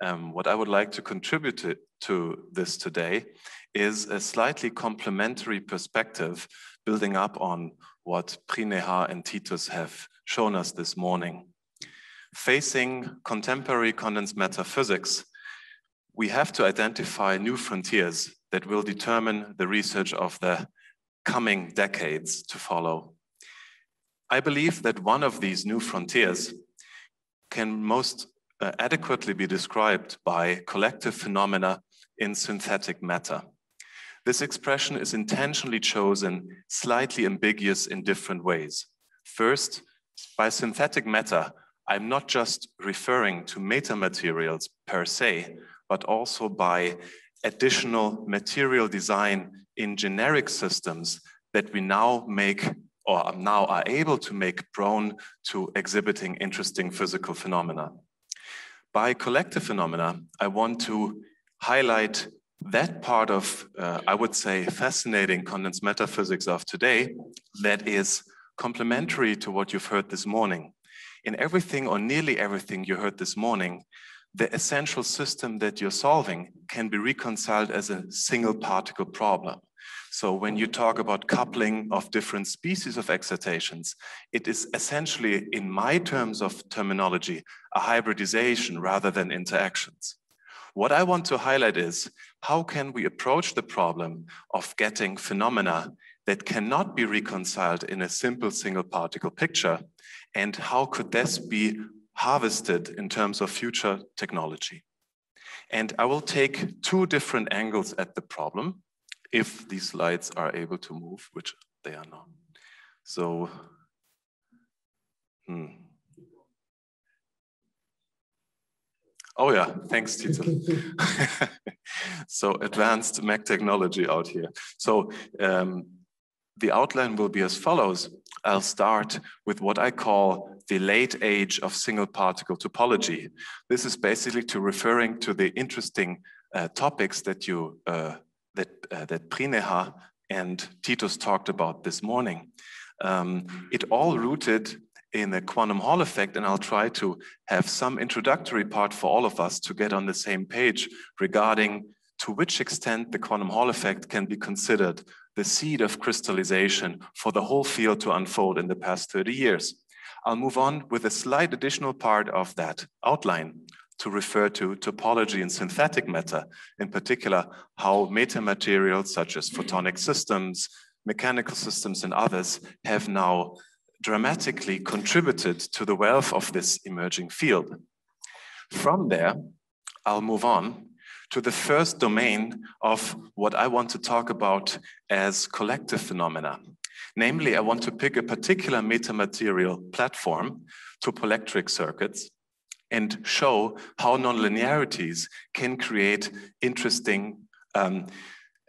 What I would like to contribute to this today is a slightly complementary perspective building up on what Prineha and Titus have shown us this morning. Facing contemporary condensed matter physics, we have to identify new frontiers that will determine the research of the coming decades to follow. I believe that one of these new frontiers can most adequately be described by collective phenomena in synthetic matter. This expression is intentionally chosen slightly ambiguous in different ways. First, by synthetic matter, I'm not just referring to metamaterials per se, but also by additional material design in generic systems that we now make or now are able to make prone to exhibiting interesting physical phenomena. By collective phenomena, I want to highlight that part of, I would say, fascinating condensed matter physics of today that is complementary to what you've heard this morning. In everything or nearly everything you heard this morning, the essential system that you're solving can be reconciled as a single particle problem. So when you talk about coupling of different species of excitations, it is essentially, in my terms of terminology, a hybridization rather than interactions. What I want to highlight is how can we approach the problem of getting phenomena that cannot be reconciled in a simple single particle picture, and how could this be harvested in terms of future technology. And I will take two different angles at the problem, if these slides are able to move, which they are not. So, Oh yeah, thanks, Tito. So advanced Mac technology out here. So the outline will be as follows. I'll start with what I call the late age of single particle topology. This is basically referring to the interesting topics that that Prineha and Titus talked about this morning. It all rooted in a quantum Hall effect, and I'll try to have some introductory part for all of us to get on the same page regarding to which extent the quantum Hall effect can be considered the seed of crystallization for the whole field to unfold in the past 30 years. I'll move on with a slight additional part of that outline to refer to topology and synthetic matter, in particular, how metamaterials such as photonic systems, mechanical systems, and others have now dramatically contributed to the wealth of this emerging field. From there, I'll move on to the first domain of what I want to talk about as collective phenomena. Namely, I want to pick a particular metamaterial platform, Topoelectric Circuits, and show how nonlinearities can create interesting,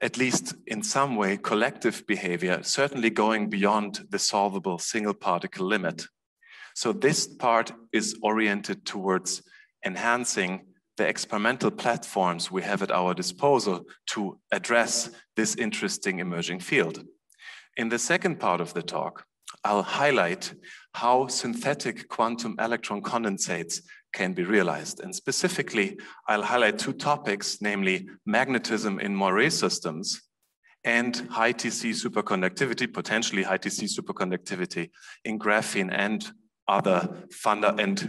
at least in some way, collective behavior, certainly going beyond the solvable single particle limit. So this part is oriented towards enhancing the experimental platforms we have at our disposal to address this interesting emerging field. In the second part of the talk, I'll highlight how synthetic quantum electron condensates can be realized. And specifically, I'll highlight two topics, namely magnetism in Moiré systems and high TC superconductivity, potentially high TC superconductivity in graphene and other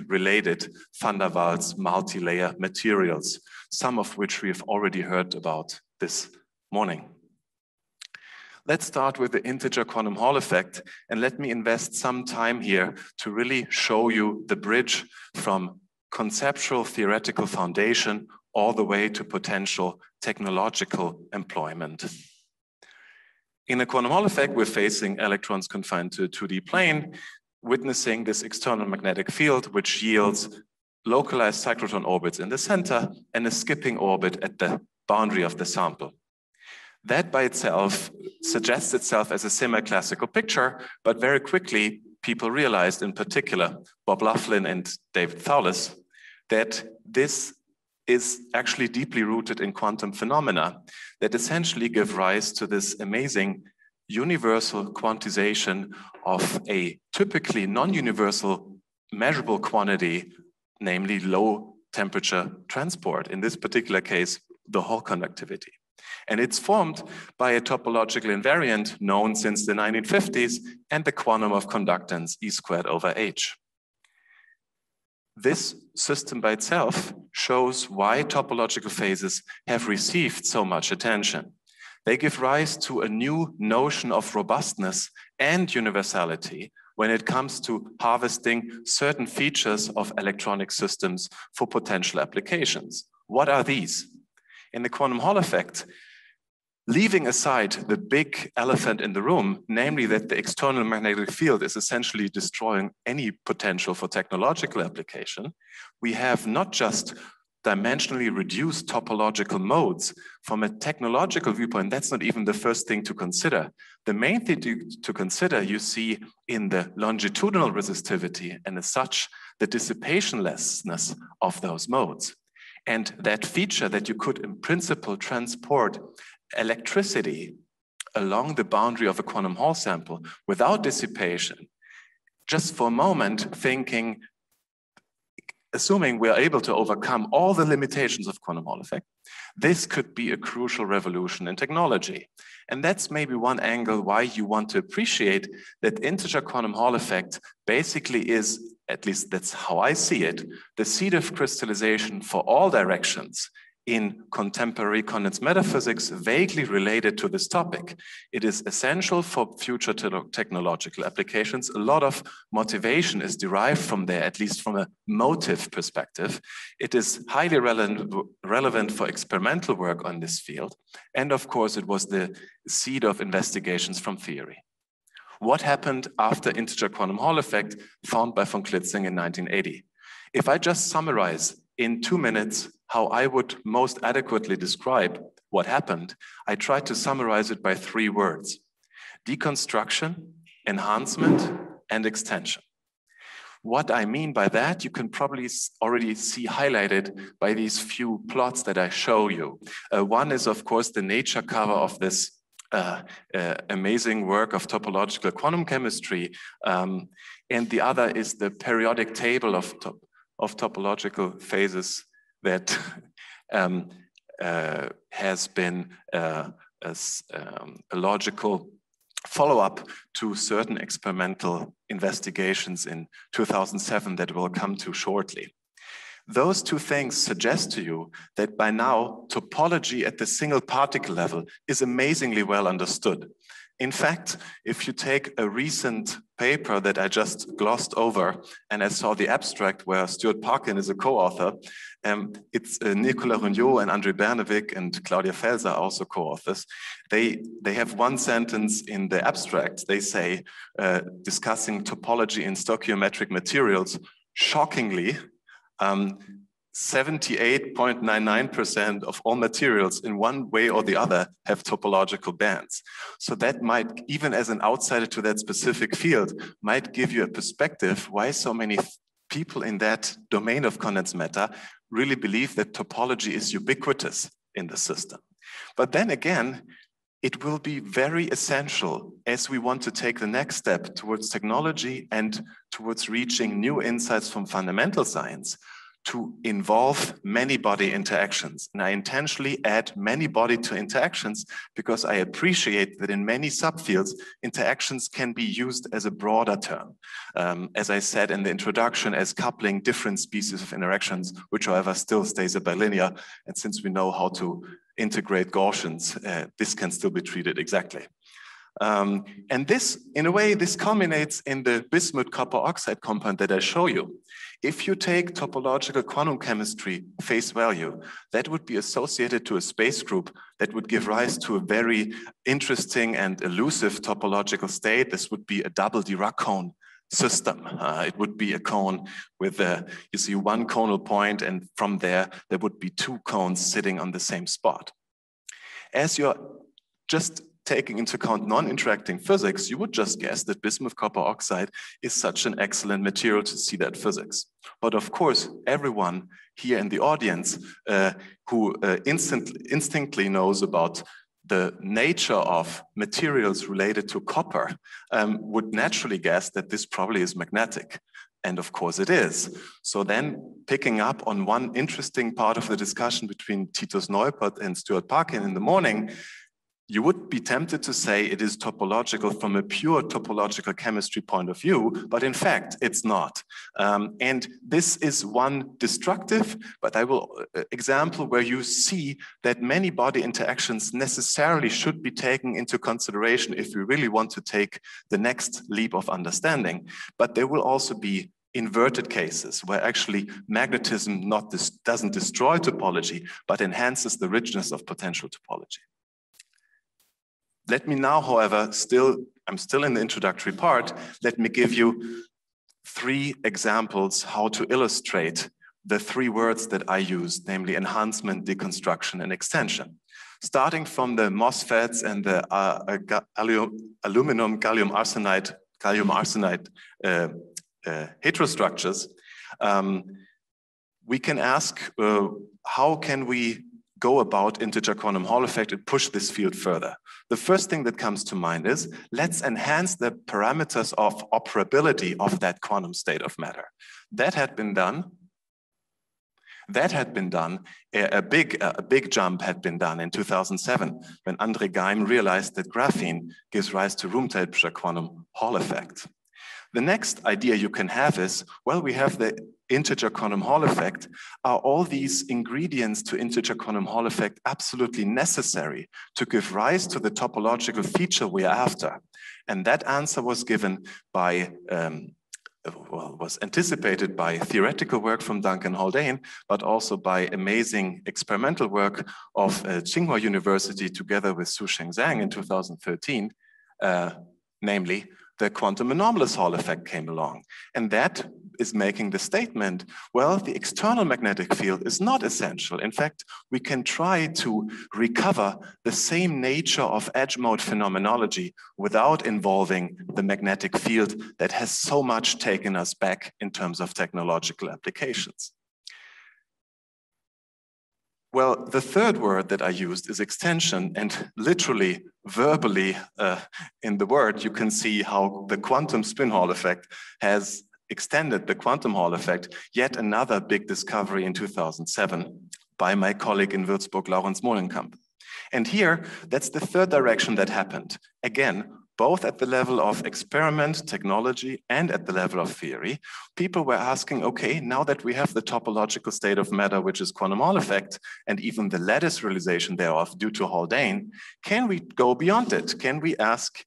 related van der Waals multi-layer materials, some of which we have already heard about this morning. Let's start with the integer quantum Hall effect, and let me invest some time here to really show you the bridge from conceptual theoretical foundation all the way to potential technological employment. In a quantum Hall effect, we're facing electrons confined to a 2D plane, witnessing this external magnetic field, which yields localized cyclotron orbits in the center and a skipping orbit at the boundary of the sample. That by itself suggests itself as a semi-classical picture, but very quickly people realized, in particular, Bob Laughlin and David Thales, that this is actually deeply rooted in quantum phenomena that essentially give rise to this amazing universal quantization of a typically non-universal measurable quantity, namely low temperature transport, in this particular case, the Hall conductivity. And it's formed by a topological invariant known since the 1950s and the quantum of conductance E²/h. This system by itself shows why topological phases have received so much attention. They give rise to a new notion of robustness and universality when it comes to harvesting certain features of electronic systems for potential applications. What are these? In the quantum Hall effect, leaving aside the big elephant in the room, namely that the external magnetic field is essentially destroying any potential for technological application, we have not just dimensionally reduced topological modes. From a technological viewpoint, that's not even the first thing to consider. The main thing to consider you see in the longitudinal resistivity, and as such, the dissipationlessness of those modes. And that feature that you could in principle transport electricity along the boundary of a quantum Hall sample without dissipation, just for a moment thinking, assuming we are able to overcome all the limitations of quantum Hall effect, this could be a crucial revolution in technology. And that's maybe one angle why you want to appreciate that integer quantum Hall effect basically is, at least that's how I see it, the seed of crystallization for all directions in contemporary condensed matter physics vaguely related to this topic. It is essential for future technological applications. A lot of motivation is derived from there, at least from a motive perspective. It is highly relevant for experimental work on this field. And of course, it was the seed of investigations from theory. What happened after integer quantum Hall effect found by von Klitzing in 1980? If I just summarize in 2 minutes how I would most adequately describe what happened, I tried to summarize it by 3 words: deconstruction, enhancement, and extension. What I mean by that, you can probably already see highlighted by these few plots that I show you. One is, of course, the nature cover of this amazing work of topological quantum chemistry. And the other is the periodic table of topological phases that has been a logical follow-up to certain experimental investigations in 2007 that we'll come to shortly. Those 2 things suggest to you that by now, topology at the single particle level is amazingly well understood. In fact, if you take a recent paper that I just glossed over, and I saw the abstract where Stuart Parkin is a co-author, it's Nicolas Ronniot and André Bernevik and Claudia Felser are also co-authors. They have one sentence in the abstract. They say, discussing topology in stoichiometric materials, shockingly, 78.99% of all materials in one way or the other have topological bands. So that might, even as an outsider to that specific field, might give you a perspective why so many people in that domain of condensed matter really believe that topology is ubiquitous in the system. But then again, it will be very essential as we want to take the next step towards technology and towards reaching new insights from fundamental science to involve many-body interactions. And I intentionally add many-body to interactions because I appreciate that in many subfields, interactions can be used as a broader term. As I said in the introduction, as coupling different species of interactions, which however still stays a bilinear. And since we know how to integrate Gaussians, this can still be treated exactly. And this, in a way, this culminates in the bismuth copper oxide compound that I show you. If you take topological quantum chemistry face value, that would be associated to a space group that would give rise to a very interesting and elusive topological state. This would be a double Dirac cone system. It would be a cone with, you see, one conal point, and from there would be 2 cones sitting on the same spot. As you're just taking into account non-interacting physics, you would just guess that bismuth copper oxide is such an excellent material to see that physics. But of course, everyone here in the audience who instinctively knows about the nature of materials related to copper would naturally guess that this probably is magnetic. And of course it is. So then picking up on one interesting part of the discussion between Titus Neupert and Stuart Parkin in the morning, you would be tempted to say it is topological from a pure topological chemistry point of view, but in fact, it's not. And this is one destructive, but I will example where you see that many body interactions necessarily should be taken into consideration if we really want to take the next leap of understanding. But there will also be inverted cases where actually magnetism doesn't destroy topology, but enhances the richness of potential topology. Let me now, however, I'm still in the introductory part. Let me give you 3 examples how to illustrate the 3 words that I use, namely enhancement, deconstruction, and extension. Starting from the MOSFETs and the aluminum gallium arsenide heterostructures, we can ask how can we go about integer quantum Hall effect and push this field further. The first thing that comes to mind is, let's enhance the parameters of operability of that quantum state of matter. That had been done. A big jump had been done in 2007 when Andre Geim realized that graphene gives rise to room temperature quantum Hall effect. The next idea you can have is, well, we have the integer quantum Hall effect. Are all these ingredients to integer quantum Hall effect absolutely necessary to give rise to the topological feature we are after? And that answer was given by, was anticipated by theoretical work from Duncan Haldane, but also by amazing experimental work of Tsinghua University together with Su-Sheng Zhang in 2013, namely, the quantum anomalous Hall effect came along. And that is making the statement, well, the external magnetic field is not essential. In fact, we can try to recover the same nature of edge mode phenomenology without involving the magnetic field that has so much taken us back in terms of technological applications. Well, the third word that I used is extension, and literally, verbally, in the word, you can see how the quantum spin Hall effect has extended the quantum Hall effect, yet another big discovery in 2007 by my colleague in Würzburg, Laurens Molenkamp. And here, that's the third direction that happened. Again, both at the level of experiment, technology, and at the level of theory, people were asking, okay, now that we have the topological state of matter, which is quantum Hall effect, and even the lattice realization thereof due to Haldane, can we go beyond it? Can we ask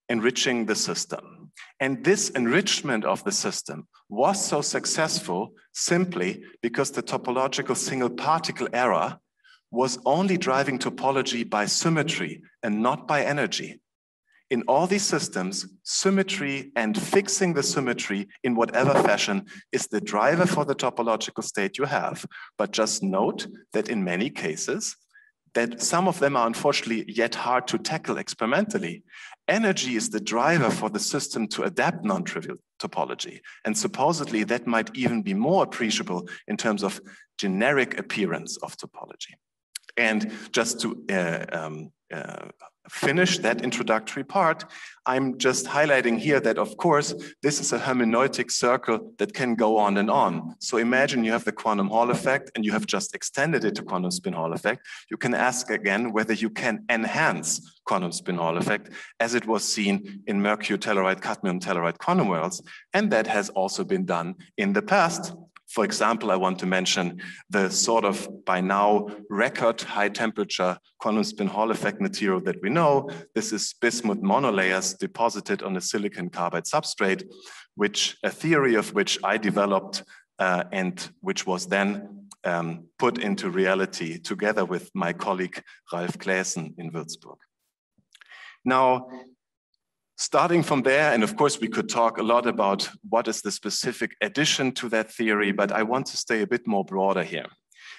enriching the system? And this enrichment of the system was so successful simply because the topological single particle error was only driving topology by symmetry and not by energy. In all these systems, symmetry and fixing the symmetry in whatever fashion is the driver for the topological state you have. But just note that in many cases, that some of them are unfortunately yet hard to tackle experimentally. Energy is the driver for the system to adapt non-trivial topology. And supposedly that might even be more appreciable in terms of generic appearance of topology. And just to finish that introductory part, I'm just highlighting here that, of course, this is a hermeneutic circle that can go on and on. So imagine you have the quantum Hall effect and you have just extended it to quantum spin Hall effect. You can ask again whether you can enhance quantum spin Hall effect as it was seen in mercury telluride, cadmium telluride quantum worlds. And that has also been done in the past. For example, I want to mention the sort of by now record high temperature quantum spin Hall effect material that we know. This is bismuth monolayers deposited on a silicon carbide substrate, which a theory of which I developed and which was then put into reality together with my colleague Ralf Claessen in Würzburg. Now, starting from there, and of course we could talk a lot about what is the specific addition to that theory, but I want to stay a bit more broader here.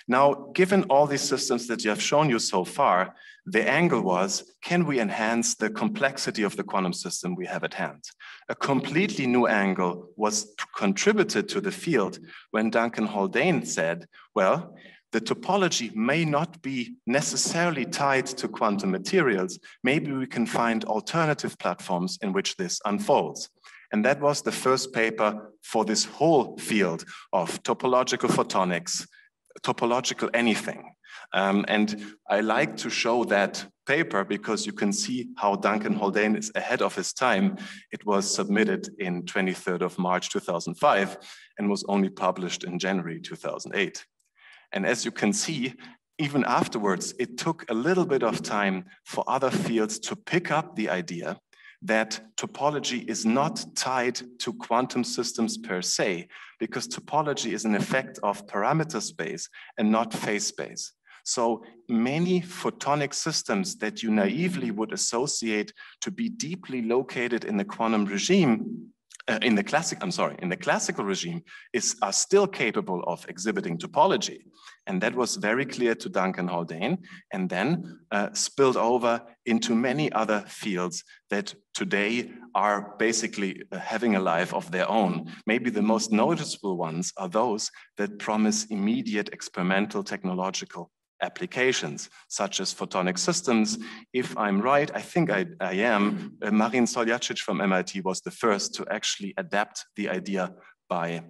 Now, given all these systems that you have shown you so far, the angle was, can we enhance the complexity of the quantum system we have at hand? A completely new angle was contributed to the field when Duncan Haldane said, well, the topology may not be necessarily tied to quantum materials. Maybe we can find alternative platforms in which this unfolds. And that was the first paper for this whole field of topological photonics, topological anything. And I like to show that paper because you can see how Duncan Haldane is ahead of his time. It was submitted in 23rd of March 2005 and was only published in January 2008. And as you can see, even afterwards, it took a little bit of time for other fields to pick up the idea that topology is not tied to quantum systems per se, because topology is an effect of parameter space and not phase space. So many photonic systems that you naively would associate to be deeply located in the quantum regime, in the classical regime, are still capable of exhibiting topology. And that was very clear to Duncan Haldane, and then spilled over into many other fields that today are basically having a life of their own. Maybe the most noticeable ones are those that promise immediate experimental technological applications, such as photonic systems. If I'm right, I think I am, Marin Soljacic from MIT was the first to actually adapt the idea by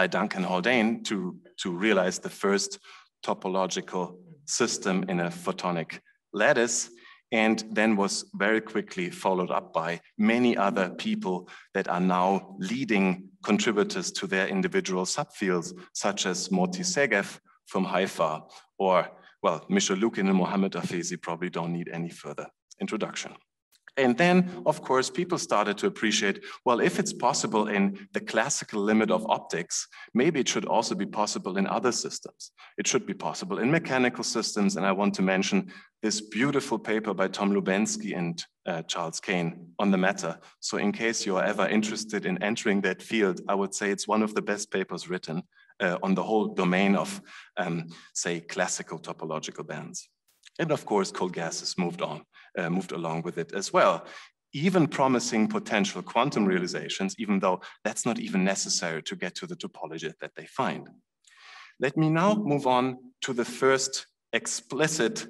Duncan Haldane to realize the first topological system in a photonic lattice, and then was very quickly followed up by many other people that are now leading contributors to their individual subfields, such as Moti Segev from Haifa, or, well, Misha Lukin and Mohammed Afezi probably don't need any further introduction. And then, of course, people started to appreciate, well, if it's possible in the classical limit of optics, maybe it should also be possible in other systems. It should be possible in mechanical systems. And I want to mention this beautiful paper by Tom Lubensky and Charles Kane on the matter. So in case you are ever interested in entering that field, I would say it's one of the best papers written on the whole domain of, say, classical topological bands. And of course, cold gases moved along with it as well, even promising potential quantum realizations, even though that's not even necessary to get to the topology that they find. Let me now move on to the first explicit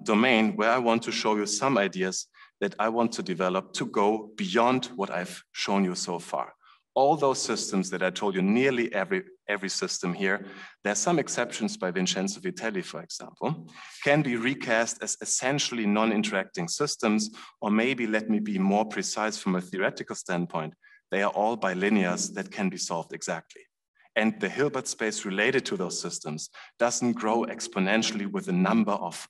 domain where I want to show you some ideas that I want to develop to go beyond what I've shown you so far. All those systems that I told you, nearly every system here, there's some exceptions by Vincenzo Vitelli, for example, can be recast as essentially non-interacting systems, or maybe let me be more precise from a theoretical standpoint, they are all bilinears that can be solved exactly. And the Hilbert space related to those systems doesn't grow exponentially with the number of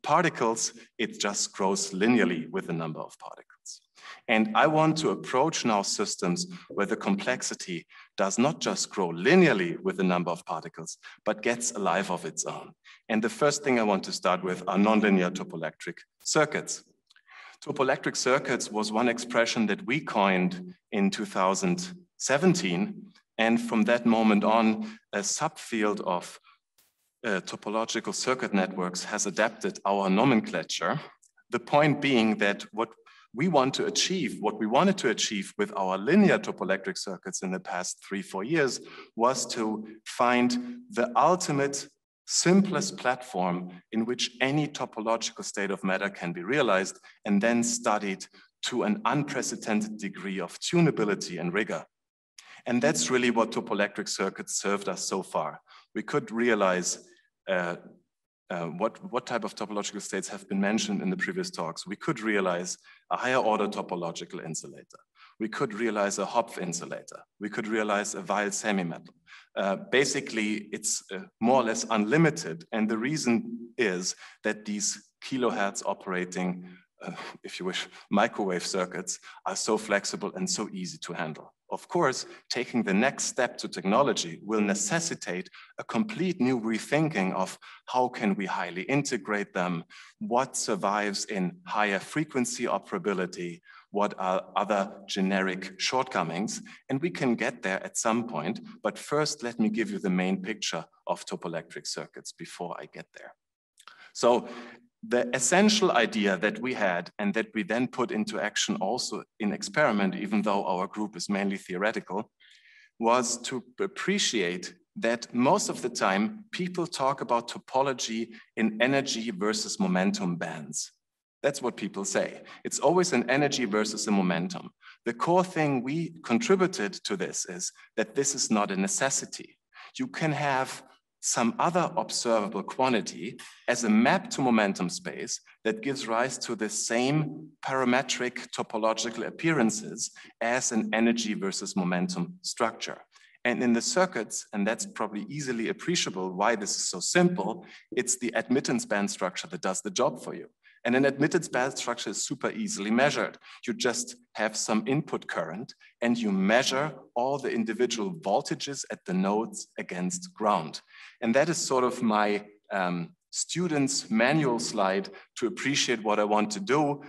particles, it just grows linearly with the number of particles. And I want to approach now systems where the complexity does not just grow linearly with the number of particles, but gets a life of its own. And the first thing I want to start with are nonlinear topoelectric circuits. Topoelectric circuits was one expression that we coined in 2017. And from that moment on, a subfield of topological circuit networks has adapted our nomenclature. The point being that what we wanted to achieve with our linear topoelectric circuits in the past 3-4 years was to find the ultimate simplest platform in which any topological state of matter can be realized and then studied to an unprecedented degree of tunability and rigor. And that's really what topoelectric circuits served us so far. We could realize what type of topological states have been mentioned in the previous talks. We could realize a higher order topological insulator. We could realize a Hopf insulator. We could realize a Weil semimetal. Basically, it's more or less unlimited. And the reason is that these kilohertz operating, if you wish, microwave circuits are so flexible and so easy to handle. Of course, taking the next step to technology will necessitate a complete new rethinking of how can we highly integrate them, what survives in higher frequency operability, what are other generic shortcomings, and we can get there at some point. But first, let me give you the main picture of topoelectric circuits before I get there. So the essential idea that we had and that we then put into action also in experiment, even though our group is mainly theoretical, was to appreciate that most of the time people talk about topology in energy versus momentum bands. That's what people say. It's always an energy versus a momentum. The core thing we contributed to this is that this is not a necessity. You can have some other observable quantity as a map to momentum space that gives rise to the same parametric topological appearances as an energy versus momentum structure. And in the circuits, and that's probably easily appreciable why this is so simple, it's the admittance band structure that does the job for you. And an admittance band structure is super easily measured. You just have some input current and you measure all the individual voltages at the nodes against ground. And that is sort of my student's manual slide to appreciate what I want to do.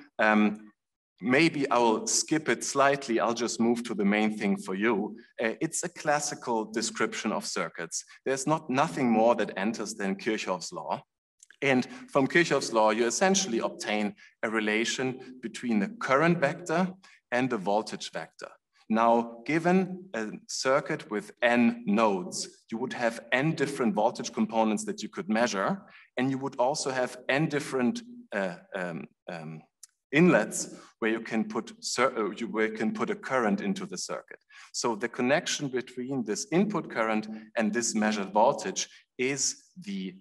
Maybe I will skip it slightly. I'll just move to the main thing for you. It's a classical description of circuits. There's nothing more that enters than Kirchhoff's law. And from Kirchhoff's law, you essentially obtain a relation between the current vector and the voltage vector. Now, given a circuit with n nodes, you would have n different voltage components that you could measure, and you would also have n different inlets where you can put a current into the circuit. So the connection between this input current and this measured voltage is the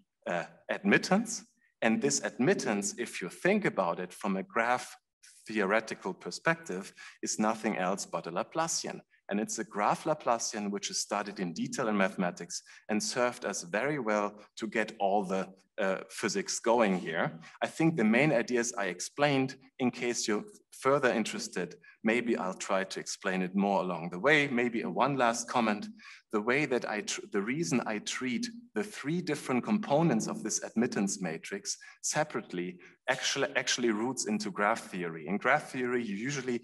admittance. And this admittance, if you think about it from a graph theoretical perspective, is nothing else but a Laplacian. And it's a graph Laplacian which is studied in detail in mathematics and served us very well to get all the physics going here. I think the main ideas I explained, in case you're further interested, maybe I'll try to explain it more along the way. Maybe one last comment. The way that the reason I treat the three different components of this admittance matrix separately actually roots into graph theory. In graph theory, you usually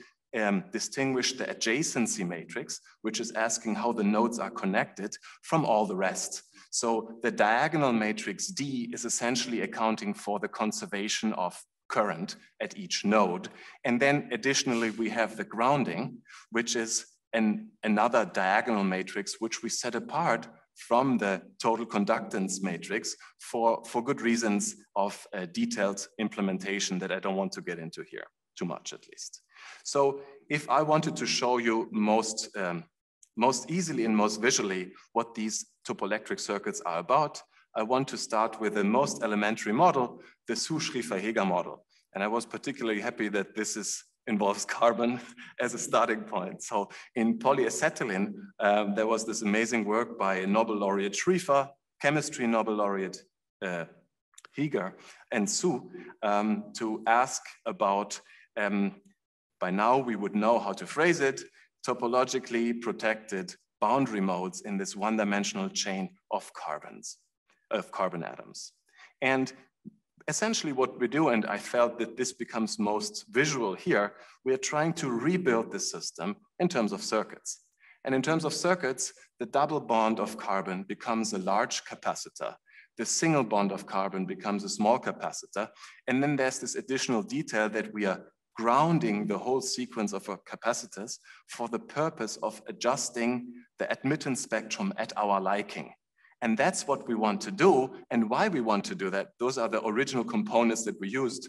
distinguish the adjacency matrix, which is asking how the nodes are connected from all the rest. So the diagonal matrix D is essentially accounting for the conservation of current at each node. And then additionally, we have the grounding, which is another diagonal matrix, which we set apart from the total conductance matrix for good reasons of detailed implementation that I don't want to get into here, too much at least. So if I wanted to show you most easily and most visually what these topoelectric circuits are about, I want to start with the most elementary model, the Su-Schrieffer-Heger model. And I was particularly happy that this involves carbon as a starting point. So in polyacetylene, there was this amazing work by Nobel laureate Schrieffer, chemistry Nobel laureate Heger, and Su to ask about, by now we would know how to phrase it, topologically protected boundary modes in this one-dimensional chain of carbon atoms. And essentially what we do, and I felt that this becomes most visual here, we are trying to rebuild the system in terms of circuits. And in terms of circuits, the double bond of carbon becomes a large capacitor. The single bond of carbon becomes a small capacitor. And then there's this additional detail that we are grounding the whole sequence of our capacitors for the purpose of adjusting the admittance spectrum at our liking. And that's what we want to do. And why we want to do that, those are the original components that we used.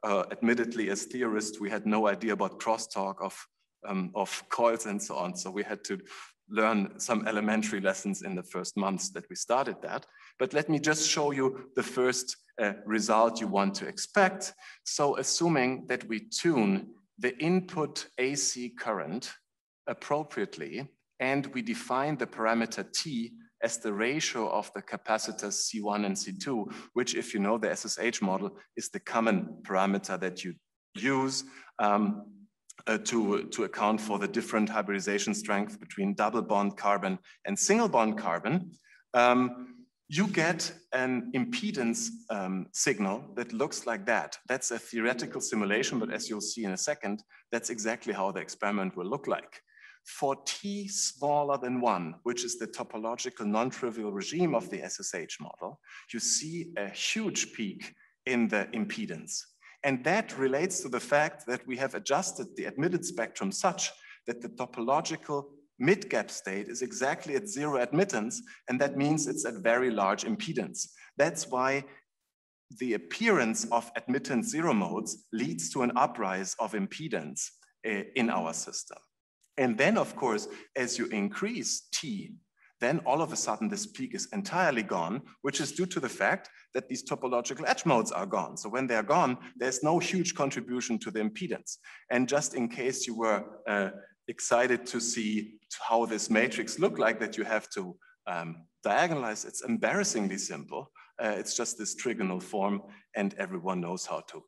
Admittedly, as theorists, we had no idea about crosstalk of coils and so on. So we had to learn some elementary lessons in the first months that we started that. But let me just show you the first result you want to expect. So assuming that we tune the input AC current appropriately, and we define the parameter T as the ratio of the capacitors C1 and C2, which, if you know the SSH model, is the common parameter that you use to account for the different hybridization strength between double bond carbon and single bond carbon, you get an impedance signal that looks like that. That's a theoretical simulation, but as you'll see in a second, that's exactly how the experiment will look like. For T smaller than 1, which is the topological non-trivial regime of the SSH model, you see a huge peak in the impedance. And that relates to the fact that we have adjusted the admitted spectrum such that the topological mid-gap state is exactly at 0 admittance, and that means it's at very large impedance. That's why the appearance of admittance zero modes leads to an uprise of impedance in our system. And then, of course, as you increase T, then all of a sudden this peak is entirely gone, which is due to the fact that these topological edge modes are gone. So when they're gone, there's no huge contribution to the impedance. And just in case you were excited to see how this matrix looked like that you have to diagonalize, it's embarrassingly simple. It's just this trigonal form, and everyone knows how to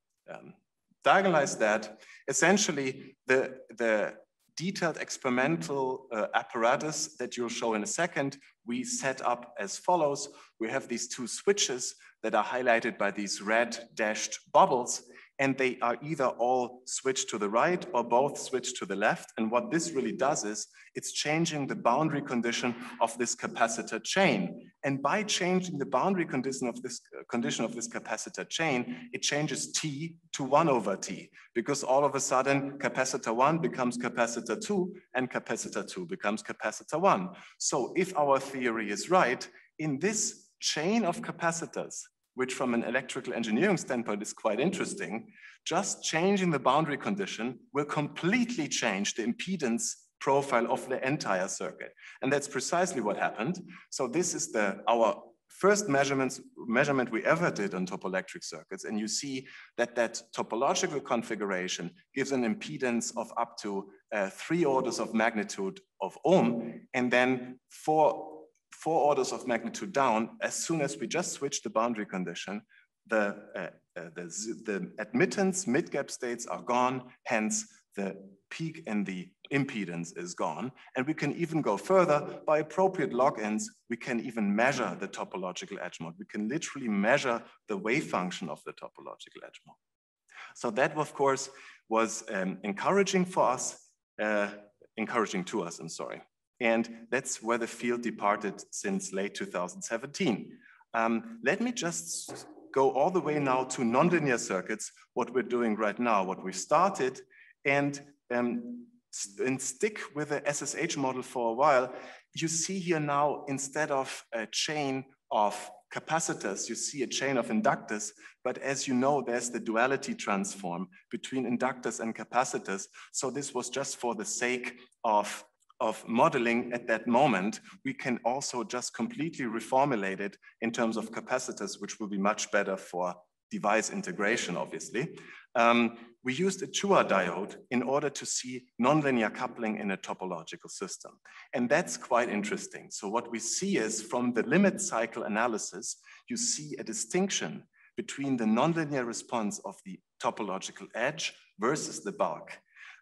diagonalize that. Essentially, the detailed experimental apparatus that you'll show in a second, we set up as follows. We have these two switches that are highlighted by these red dashed bubbles, and they are either all switched to the right or both switched to the left. And what this really does is it's changing the boundary condition of this capacitor chain. And by changing the boundary condition of this capacitor chain, it changes T to 1 over T, because all of a sudden capacitor 1 becomes capacitor 2 and capacitor 2 becomes capacitor 1. So if our theory is right, in this chain of capacitors, which from an electrical engineering standpoint is quite interesting, just changing the boundary condition will completely change the impedance profile of the entire circuit. And that's precisely what happened. So this is our first measurement we ever did on topoelectric circuits. And you see that that topological configuration gives an impedance of up to 3 orders of magnitude of ohm, and then 4 orders of magnitude down, as soon as we just switch the boundary condition, the admittance mid-gap states are gone, hence the peak in the impedance is gone. And we can even go further. By appropriate log-ins, we can even measure the topological edge mode. We can literally measure the wave function of the topological edge mode. So that, of course, was encouraging for us, encouraging to us, I'm sorry. And that's where the field departed since late 2017. Let me just go all the way now to nonlinear circuits, what we're doing right now, what we started, and stick with the SSH model for a while. You see here now, instead of a chain of capacitors, you see a chain of inductors, but as you know, there's the duality transform between inductors and capacitors. So this was just for the sake of modeling at that moment. We can also just completely reformulate it in terms of capacitors, which will be much better for device integration, obviously. We used a Chua diode in order to see nonlinear coupling in a topological system. And that's quite interesting. So what we see is from the limit cycle analysis, you see a distinction between the nonlinear response of the topological edge versus the bulk.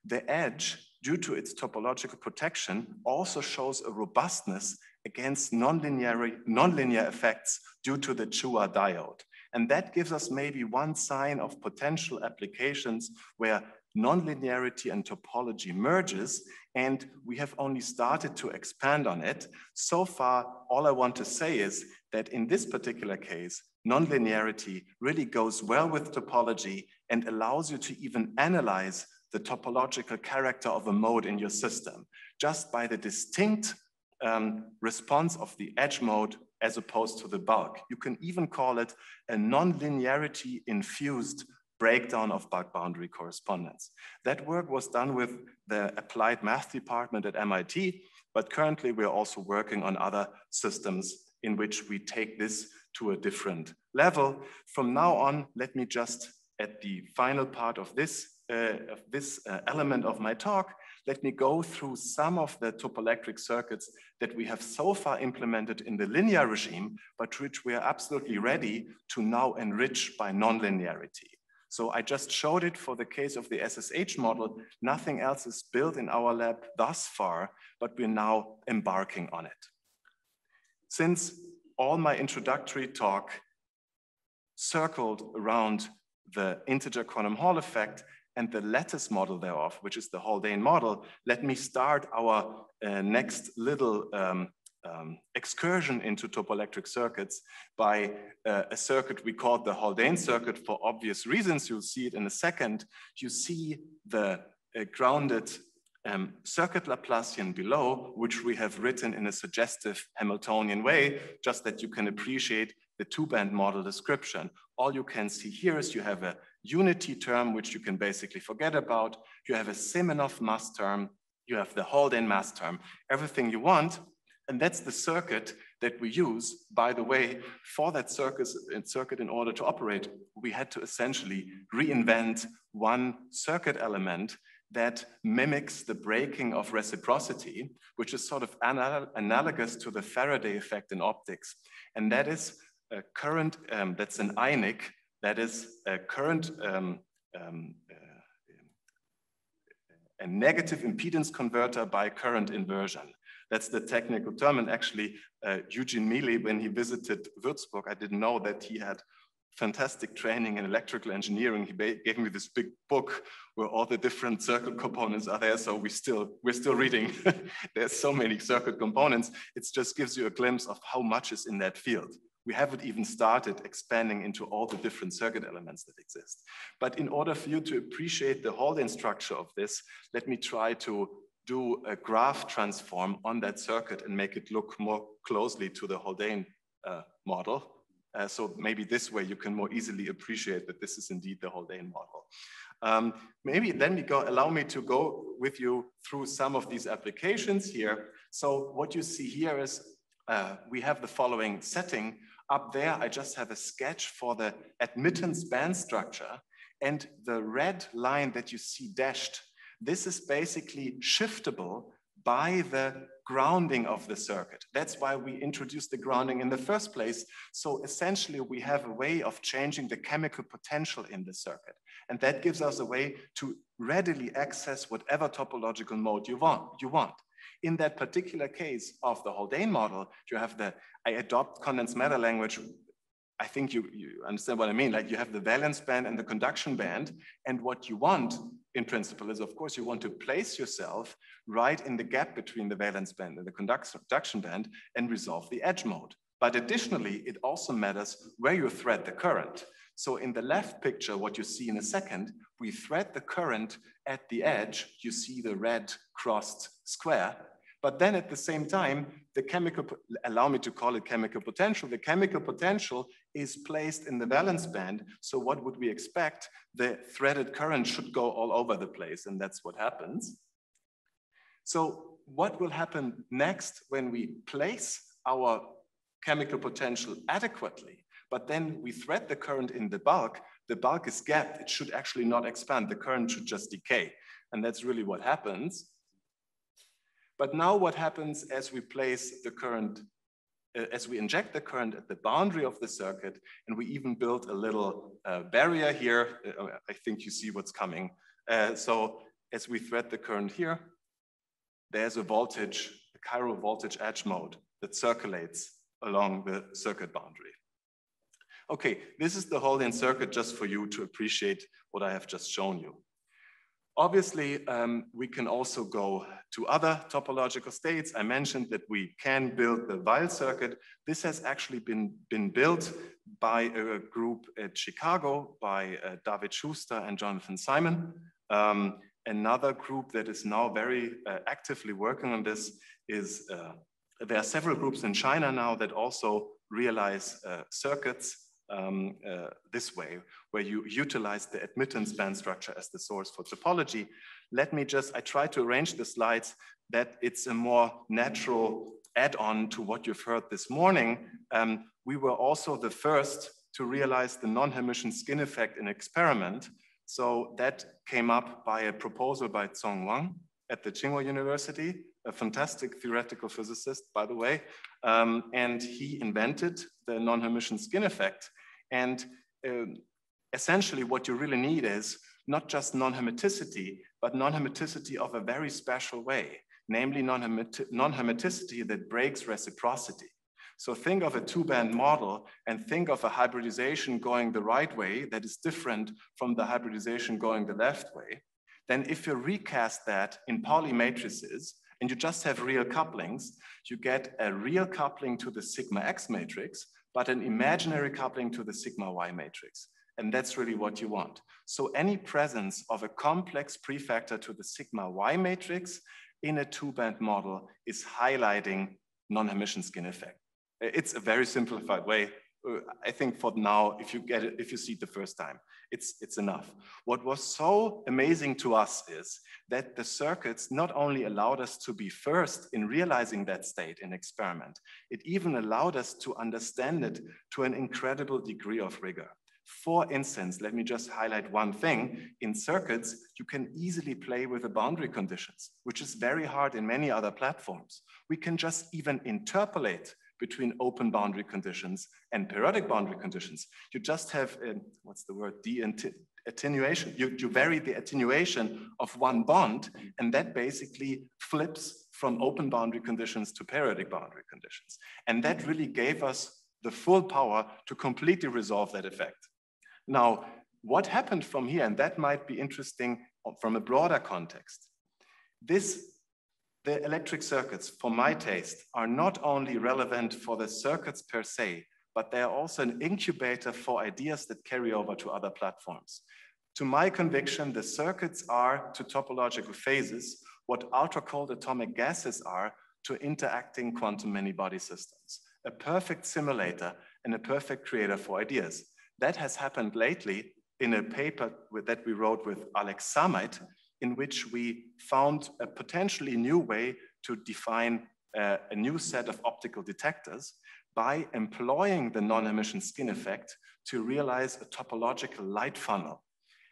The edge, due to its topological protection, also shows a robustness against nonlinear effects due to the Chua diode. And that gives us maybe one sign of potential applications where nonlinearity and topology merges, and we have only started to expand on it. So far, all I want to say is that in this particular case, nonlinearity really goes well with topology and allows you to even analyze the topological character of a mode in your system, just by the distinct response of the edge mode as opposed to the bulk. You can even call it a non-linearity infused breakdown of bulk boundary correspondence. That work was done with the applied math department at MIT, but currently we're also working on other systems in which we take this to a different level. From now on, let me just, at the final part of this element of my talk, let me go through some of the topoelectric circuits that we have so far implemented in the linear regime, but which we are absolutely ready to now enrich by nonlinearity. So I just showed it for the case of the SSH model. Nothing else is built in our lab thus far, but we're now embarking on it. Since all my introductory talk circled around the integer quantum Hall effect and the lattice model thereof, which is the Haldane model, let me start our next little excursion into topoelectric circuits by a circuit we called the Haldane circuit for obvious reasons. You'll see it in a second. You see the grounded circuit Laplacian below, which we have written in a suggestive Hamiltonian way, just that you can appreciate the two-band model description. all you can see here is you have a unity term, which you can basically forget about. You have a Semenoff mass term. You have the Haldane mass term, everything you want. And that's the circuit that we use. By the way, for that circuit in order to operate, we had to essentially reinvent one circuit element that mimics the breaking of reciprocity, which is sort of analogous to the Faraday effect in optics. And that is a current, that's an ionic, that is a current, a negative impedance converter by current inversion. That's the technical term. And actually, Eugene Mealy, when he visited Würzburg, I didn't know that he had fantastic training in electrical engineering. He gave me this big book where all the different circuit components are there. So we're still reading. There's so many circuit components. It just gives you a glimpse of how much is in that field. We haven't even started expanding into all the different circuit elements that exist. But in order for you to appreciate the Haldane structure of this, let me try to do a graph transform on that circuit and make it look more closely to the Haldane model. So maybe this way you can more easily appreciate that this is indeed the Haldane model. Maybe then allow me to go with you through some of these applications here. So what you see here is we have the following setting. Up there, I just have a sketch for the admittance band structure, and the red line that you see dashed, this is basically shiftable by the grounding of the circuit. That's why we introduced the grounding in the first place. So essentially, we have a way of changing the chemical potential in the circuit. And that gives us a way to readily access whatever topological mode you want. In that particular case of the Haldane model, you have I adopt condensed matter language. I think you understand what I mean. Like you have the valence band and the conduction band. And what you want in principle is, of course, you want to place yourself right in the gap between the valence band and the conduction band and resolve the edge mode. But additionally, it also matters where you thread the current. So in the left picture, what you see in a second, we thread the current at the edge. You see the red crossed square. But then at the same time, the chemical, allow me to call it chemical potential, the chemical potential is placed in the valence band. So what would we expect? The threaded current should go all over the place, and that's what happens. So what will happen next when we place our chemical potential adequately, but then we thread the current in the bulk is gapped. It should actually not expand. The current should just decay. And that's really what happens. But now what happens as we place the current, as we inject the current at the boundary of the circuit, and we even build a little barrier here. I think you see what's coming. So as we thread the current here, there's a voltage, a chiral voltage edge mode that circulates along the circuit boundary. Okay, this is the Haldane circuit just for you to appreciate what I have just shown you. Obviously, we can also go to other topological states. I mentioned that we can build the Weil circuit. This has actually been built by a group at Chicago by David Schuster and Jonathan Simon. Another group that is now very actively working on this is, there are several groups in China now that also realize circuits this way, where you utilize the admittance band structure as the source for topology. Let me just, I try to arrange the slides that it's a more natural add-on to what you've heard this morning. We were also the first to realize the non-Hermitian skin effect in experiment. So that came up by a proposal by Zhong Wang at the Tsinghua University, a fantastic theoretical physicist, by the way. And he invented the non-Hermitian skin effect. And essentially what you really need is not just non-hermiticity, but non-hermiticity of a very special way, namely non-hermiticity that breaks reciprocity. So think of a two-band model and think of a hybridization going the right way that is different from the hybridization going the left way. Then if you recast that in Pauli matrices and you just have real couplings, you get a real coupling to the sigma X matrix, but an imaginary coupling to the sigma Y matrix. And that's really what you want. So any presence of a complex prefactor to the sigma Y matrix in a two-band model is highlighting non-Hermitian skin effect. It's a very simplified way. I think for now, if you get it, if you see it the first time, it's enough. What was so amazing to us is that the circuits not only allowed us to be first in realizing that state in experiment, it even allowed us to understand it to an incredible degree of rigor. For instance, let me just highlight one thing. In circuits, you can easily play with the boundary conditions, which is very hard in many other platforms. We can just even interpolate between open boundary conditions and periodic boundary conditions. You just have, what's the word, attenuation. You vary the attenuation of one bond, and that basically flips from open boundary conditions to periodic boundary conditions. And that really gave us the full power to completely resolve that effect. Now, what happened from here, and that might be interesting from a broader context. The electric circuits, for my taste, are not only relevant for the circuits per se, but they are also an incubator for ideas that carry over to other platforms. To my conviction, the circuits are to topological phases what ultra-cold atomic gases are to interacting quantum many-body systems. A perfect simulator and a perfect creator for ideas. That has happened lately in a paper that we wrote with Alex Samait, in which we found a potentially new way to define a new set of optical detectors by employing the non-emission skin effect to realize a topological light funnel.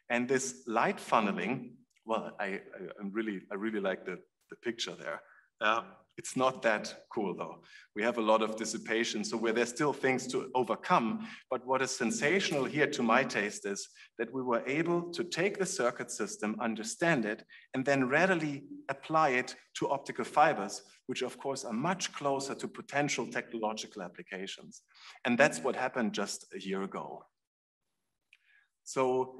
And this light funneling, well, I really like the picture there. It's not that cool though. We have a lot of dissipation, so where there's still things to overcome. But what is sensational here to my taste is that we were able to take the circuit system, understand it, and then readily apply it to optical fibers, which of course are much closer to potential technological applications. And that's what happened just a year ago. So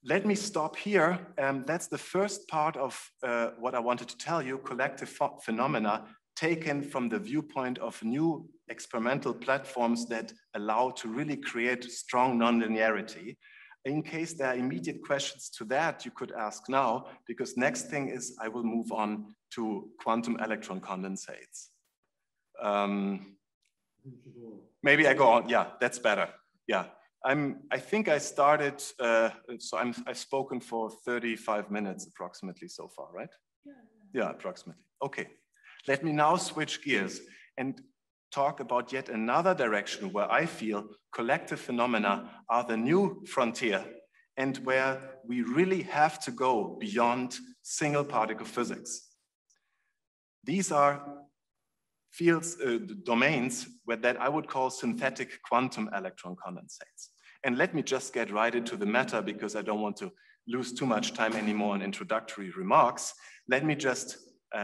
let me stop here. That's the first part of what I wanted to tell you, collective phenomena taken from the viewpoint of new experimental platforms that allow to really create strong nonlinearity. In case there are immediate questions to that, you could ask now, because next thing is I will move on to quantum electron condensates. Maybe I go on, yeah, that's better, yeah. I think I started, so I've spoken for 35 minutes approximately so far, right? Yeah, approximately. Okay, let me now switch gears and talk about yet another direction where I feel collective phenomena are the new frontier and where we really have to go beyond single particle physics. These are fields, domains that I would call synthetic quantum electron condensates. And let me just get right into the matter because I don't want to lose too much time anymore on introductory remarks. Let me just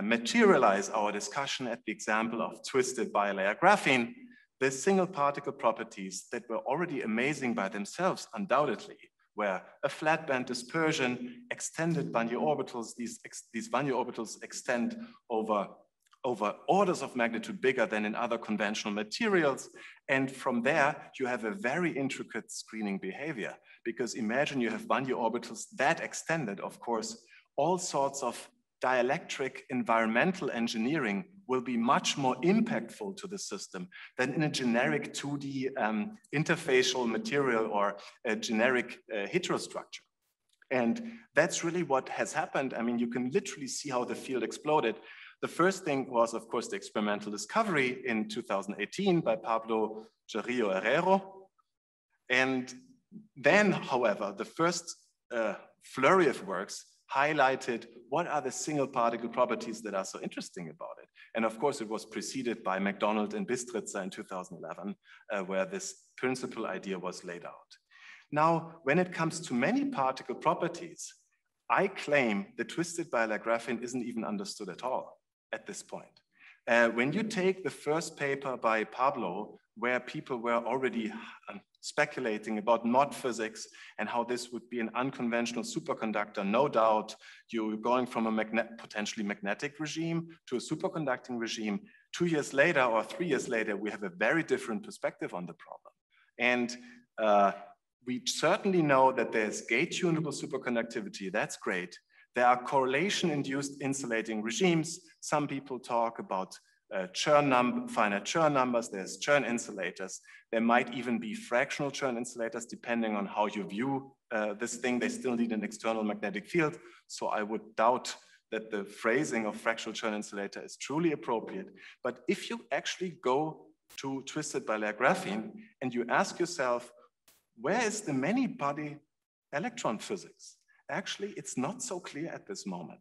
materialize our discussion at the example of twisted bilayer graphene, the single particle properties that were already amazing by themselves, undoubtedly, where a flat band dispersion, extended Wannier orbitals, these Wannier orbitals extend over orders of magnitude bigger than in other conventional materials. And from there, you have a very intricate screening behavior, because imagine you have Wannier orbitals that extended. Of course, all sorts of dielectric environmental engineering will be much more impactful to the system than in a generic 2D interfacial material or a generic heterostructure. And that's really what has happened. I mean, you can literally see how the field exploded. The first thing was, of course, the experimental discovery in 2018 by Pablo Carrillo Herrero. And then, however, the first flurry of works highlighted what are the single particle properties that are so interesting about it. And of course, it was preceded by McDonald and Bistritzer in 2011, where this principal idea was laid out. Now, when it comes to many particle properties, I claim the twisted bilayer graphene isn't even understood at all at this point. When you take the first paper by Pablo, where people were already speculating about mod physics and how this would be an unconventional superconductor, no doubt you're going from a potentially magnetic regime to a superconducting regime. 2 years later or 3 years later, we have a very different perspective on the problem. And we certainly know that there's gate-tunable superconductivity, that's great. There are correlation-induced insulating regimes. Some people talk about finite Chern numbers, there's Chern insulators. There might even be fractional Chern insulators, depending on how you view this thing. They still need an external magnetic field. So I would doubt that the phrasing of fractional Chern insulator is truly appropriate. But if you actually go to twisted bilayer graphene and you ask yourself, where is the many-body electron physics? Actually, it's not so clear at this moment.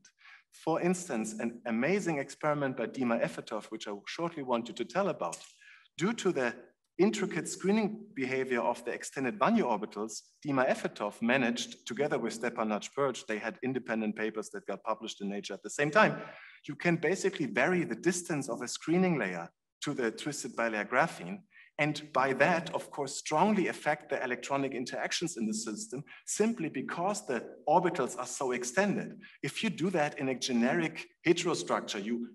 For instance, an amazing experiment by Dima Efetov, which I shortly want you to tell about, due to the intricate screening behavior of the extended Wange orbitals, Dima Efetov managed, together with Stepan Nagy-Purge, they had independent papers that got published in Nature at the same time. You can basically vary the distance of a screening layer to the twisted bilayer graphene, and by that, of course, strongly affect the electronic interactions in the system, simply because the orbitals are so extended. If you do that in a generic heterostructure, you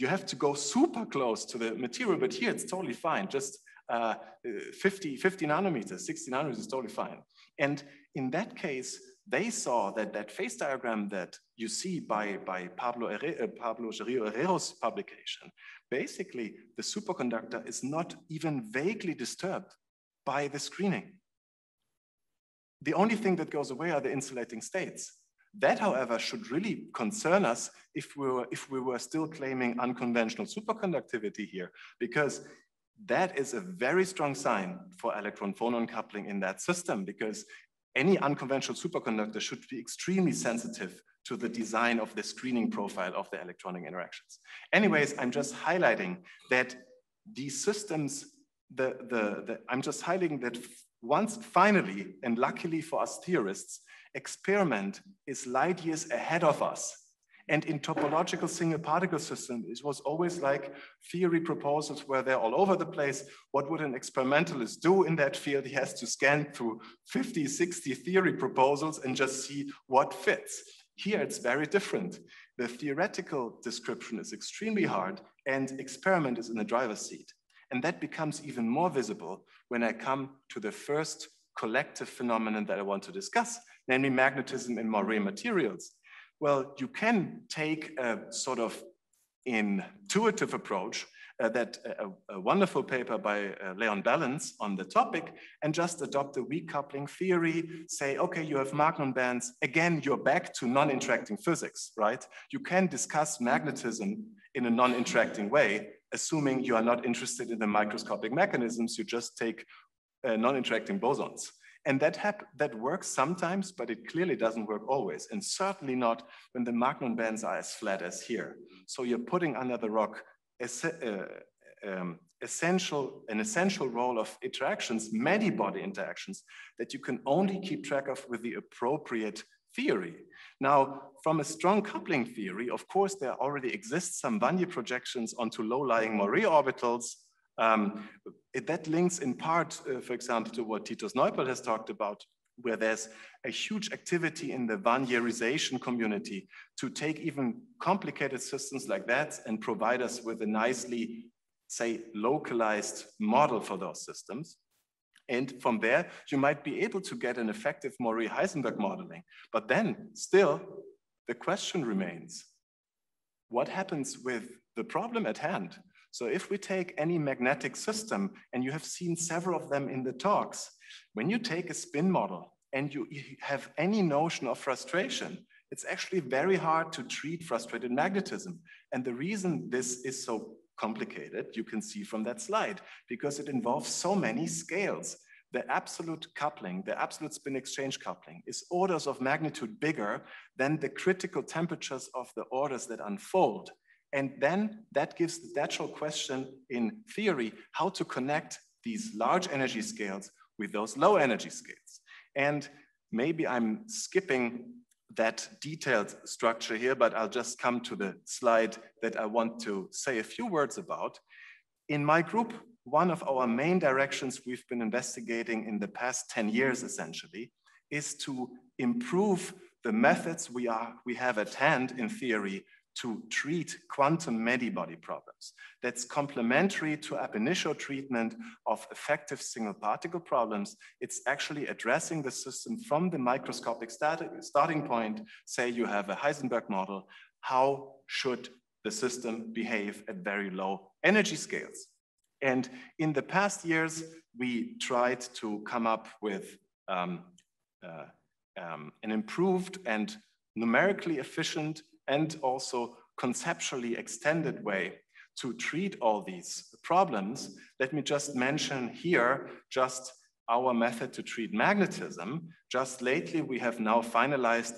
have to go super close to the material, but here it's totally fine. Just 50 nanometers, 60 nanometers is totally fine. And in that case, they saw that that phase diagram that you see by Pablo Gerrillo Herrero's publication, basically the superconductor is not even vaguely disturbed by the screening. The only thing that goes away are the insulating states. That, however, should really concern us if we were still claiming unconventional superconductivity here, because that is a very strong sign for electron-phonon coupling in that system, because any unconventional superconductor should be extremely sensitive to the design of the screening profile of the electronic interactions. Anyways, I'm just highlighting that these systems, I'm just highlighting that once finally, and luckily for us theorists, experiment is light years ahead of us. And in topological single particle systems, it was always like theory proposals were there all over the place. What would an experimentalist do in that field? He has to scan through 50, 60 theory proposals and just see what fits. Here it's very different. The theoretical description is extremely hard and experiment is in the driver's seat. And that becomes even more visible when I come to the first collective phenomenon that I want to discuss, namely magnetism in moire materials. Well, you can take a sort of intuitive approach that a wonderful paper by Leon Ballance on the topic, and just adopt a weak coupling theory, say, okay, you have Magnon bands. Again, you're back to non-interacting physics, right? You can discuss magnetism in a non-interacting way, assuming you are not interested in the microscopic mechanisms, you just take non-interacting bosons. And that works sometimes, but it clearly doesn't work always, and certainly not when the Magnon bands are as flat as here. So you're putting under the rock an essential role of interactions, many-body interactions, that you can only keep track of with the appropriate theory. Now, from a strong coupling theory, of course, there already exists some Wange projections onto low-lying moire orbitals. That links in part, for example, to what Titus Neupel has talked about, where there's a huge activity in the Wangerization community to take even complicated systems like that and provide us with a nicely, say, localized model for those systems. And from there, you might be able to get an effective Maury-Heisenberg modeling. But then still, the question remains, what happens with the problem at hand? So if we take any magnetic system, and you have seen several of them in the talks, when you take a spin model and you have any notion of frustration, it's actually very hard to treat frustrated magnetism. And the reason this is so complicated, you can see from that slide, because it involves so many scales. The absolute coupling, the absolute spin exchange coupling, is orders of magnitude bigger than the critical temperatures of the orders that unfold. And then that gives the natural question in theory, how to connect these large energy scales with those low energy scales. And maybe I'm skipping that detailed structure here, but I'll just come to the slide that I want to say a few words about. In my group, one of our main directions we've been investigating in the past 10 years, essentially, is to improve the methods we have at hand in theory to treat quantum many-body problems. That's complementary to ab initio treatment of effective single particle problems. It's actually addressing the system from the microscopic starting point. Say you have a Heisenberg model, how should the system behave at very low energy scales. And in the past years, we tried to come up with an improved and numerically efficient and also conceptually extended way to treat all these problems. Let me just mention here just our method to treat magnetism. Just lately, we have now finalized,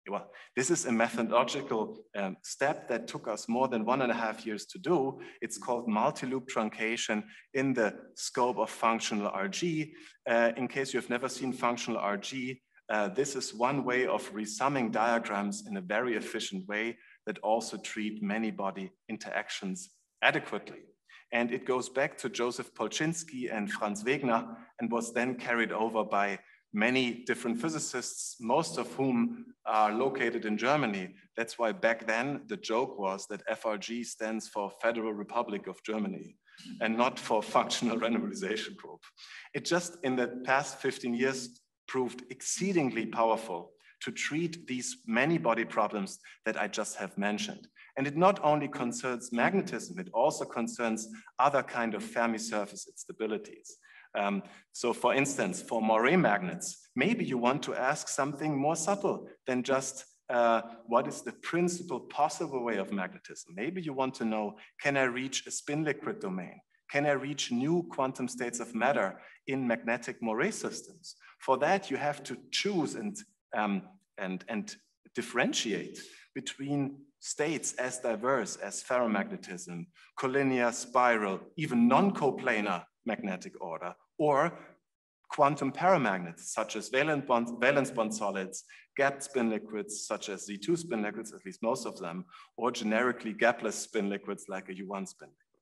well, this is a methodological step that took us more than 1.5 years to do. It's called multi-loop truncation in the scope of functional RG. In case you've never seen functional RG, this is one way of resumming diagrams in a very efficient way that also treat many body interactions adequately. And it goes back to Joseph Polchinski and Franz Wegener and was then carried over by many different physicists, most of whom are located in Germany. That's why back then the joke was that FRG stands for Federal Republic of Germany and not for Functional Randomization Group. It just in the past 15 years proved exceedingly powerful to treat these many body problems that I just have mentioned. And it not only concerns magnetism, it also concerns other kind of Fermi surface instabilities. So for instance, for moire magnets, maybe you want to ask something more subtle than just what is the principal possible way of magnetism? Maybe you want to know, can I reach a spin liquid domain? Can I reach new quantum states of matter in magnetic moire systems? For that, you have to choose and differentiate between states as diverse as ferromagnetism, collinear, spiral, even non-coplanar magnetic order, or quantum paramagnets such as valence bond solids, gapped spin liquids such as Z2 spin liquids, at least most of them, or generically gapless spin liquids like a U1 spin liquid.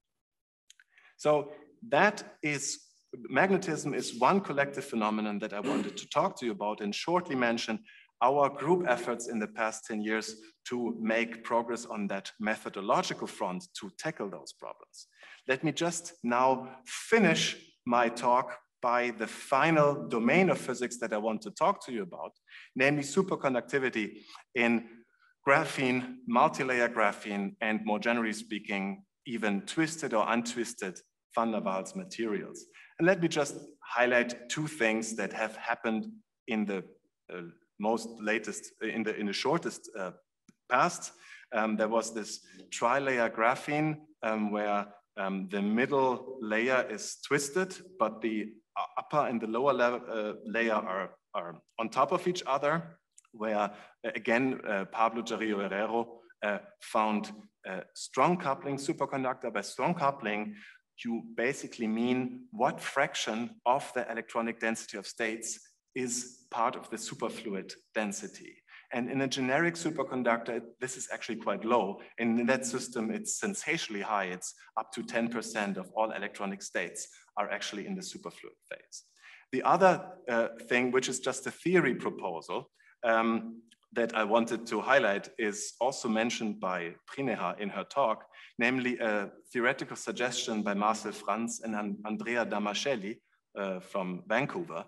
So that is, magnetism is one collective phenomenon that I wanted to talk to you about and shortly mention our group efforts in the past 10 years to make progress on that methodological front to tackle those problems. Let me just now finish my talk by the final domain of physics that I want to talk to you about, namely superconductivity in graphene, multi-layer graphene, and more generally speaking, even twisted or untwisted van der Waals materials. And let me just highlight two things that have happened in the in the shortest past. There was this tri-layer graphene where the middle layer is twisted, but the upper and the lower layer are on top of each other, where again, Pablo Jarrillo Herrero found strong coupling superconductor. By strong coupling, you basically mean what fraction of the electronic density of states is part of the superfluid density. And in a generic superconductor, this is actually quite low. And in that system, it's sensationally high. It's up to 10% of all electronic states are actually in the superfluid phase. The other thing, which is just a theory proposal that I wanted to highlight, is also mentioned by Prineha in her talk, namely a theoretical suggestion by Marcel Franz and Andrea Damascelli from Vancouver,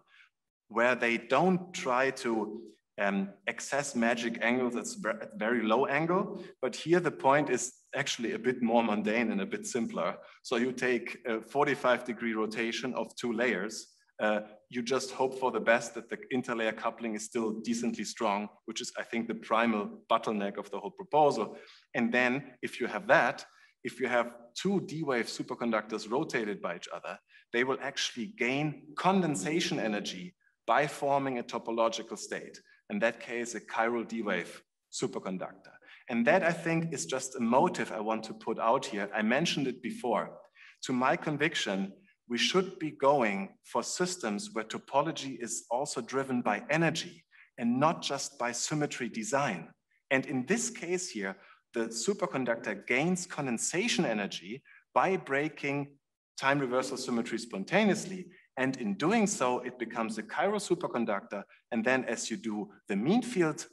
where they don't try to access magic angles at very low angle, but here the point is actually a bit more mundane and a bit simpler. So you take a 45-degree rotation of 2 layers, you just hope for the best that the interlayer coupling is still decently strong, which is, I think, the primal bottleneck of the whole proposal. And then if you have that, if you have 2 D-wave superconductors rotated by each other, they will actually gain condensation energy by forming a topological state. In that case, a chiral D-wave superconductor. And that, I think, is just a motive I want to put out here. I mentioned it before. To my conviction, we should be going for systems where topology is also driven by energy and not just by symmetry design. And in this case here, the superconductor gains condensation energy by breaking time reversal symmetry spontaneously. And in doing so, it becomes a chiral superconductor. And then as you do the mean field,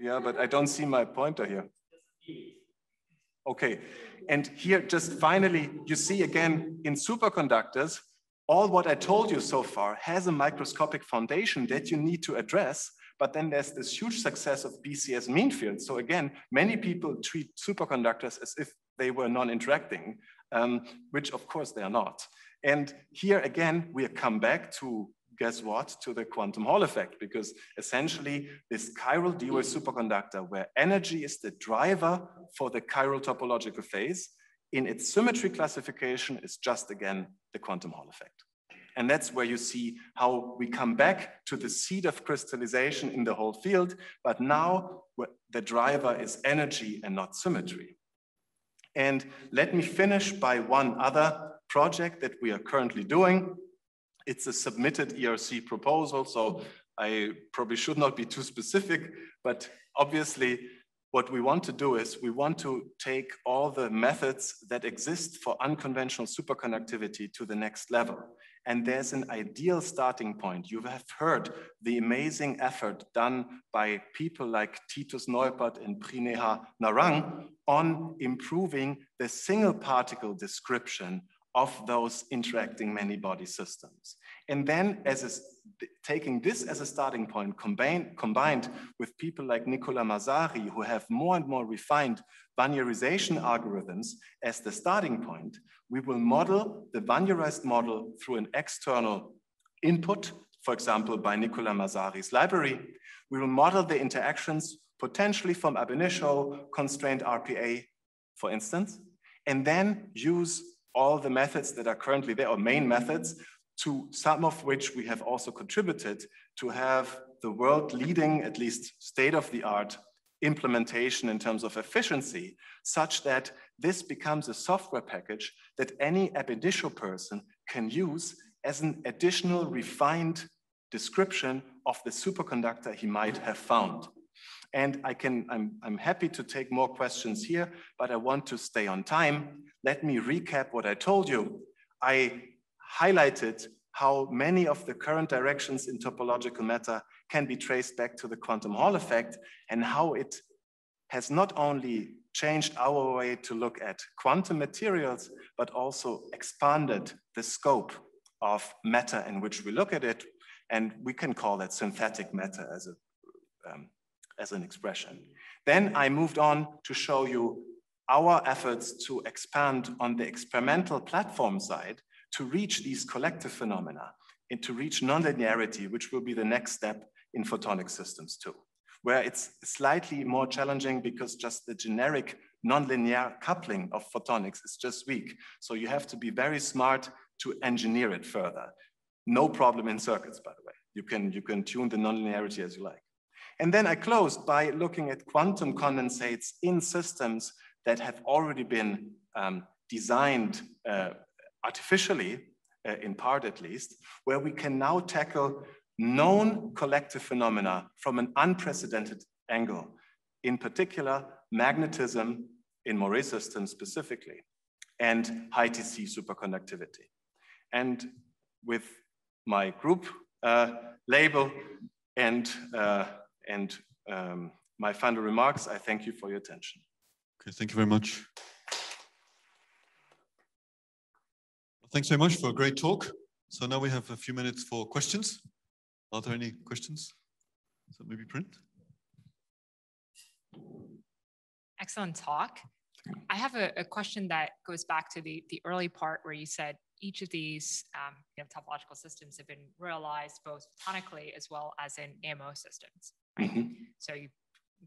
yeah, but I don't see my pointer here. Okay, and here just finally, you see again in superconductors, all what I told you so far has a microscopic foundation that you need to address, but then there's this huge success of BCS mean fields. So again, many people treat superconductors as if they were non-interacting, which of course they are not. And here again, we come back to, guess what, to the quantum Hall effect, because essentially this chiral D-wave superconductor where energy is the driver for the chiral topological phase, in its symmetry classification is just again the quantum Hall effect. And that's where you see how we come back to the seed of crystallization in the whole field, but now the driver is energy and not symmetry. And let me finish by one other project that we are currently doing. It's a submitted ERC proposal, so I probably should not be too specific, but obviously what we want to do is we want to take all the methods that exist for unconventional superconductivity to the next level. And there's an ideal starting point. You have heard the amazing effort done by people like Titus Neupert and Prineha Narang on improving the single particle description of those interacting many-body systems. And then taking this as a starting point, combined with people like Nicola Mazzari, who have more and more refined vanneurization algorithms as the starting point, we will model the vanneurized model through an external input, for example, by Nicola Mazzari's library. We will model the interactions potentially from ab initio, constrained RPA, for instance, and then use all the methods that are currently there, or main methods, to some of which we have also contributed to have the world leading, at least state-of-the-art implementation in terms of efficiency, such that this becomes a software package that any ab initio person can use as an additional refined description of the superconductor he might have found. And I'm happy to take more questions here, but I want to stay on time. Let me recap what I told you. I highlighted how many of the current directions in topological matter can be traced back to the quantum Hall effect, and how it has not only changed our way to look at quantum materials, but also expanded the scope of matter in which we look at it. And we can call that synthetic matter as an expression. Then I moved on to show you our efforts to expand on the experimental platform side to reach these collective phenomena and to reach nonlinearity, which will be the next step in photonic systems too, where it's slightly more challenging because just the generic nonlinear coupling of photonics is just weak. So you have to be very smart to engineer it further. No problem in circuits, by the way. You can tune the nonlinearity as you like. And then I closed by looking at quantum condensates in systems that have already been designed artificially, in part at least, where we can now tackle known collective phenomena from an unprecedented angle, in particular, magnetism in Moray systems specifically, and high TC superconductivity. And with my group label and my final remarks, I thank you for your attention. Okay, thank you very much. Thanks very much for a great talk. So now we have a few minutes for questions. Are there any questions? So maybe print. Excellent talk. I have a question that goes back to the early part where you said each of these topological systems have been realized both photonically as well as in AMO systems. Right? Mm-hmm. So you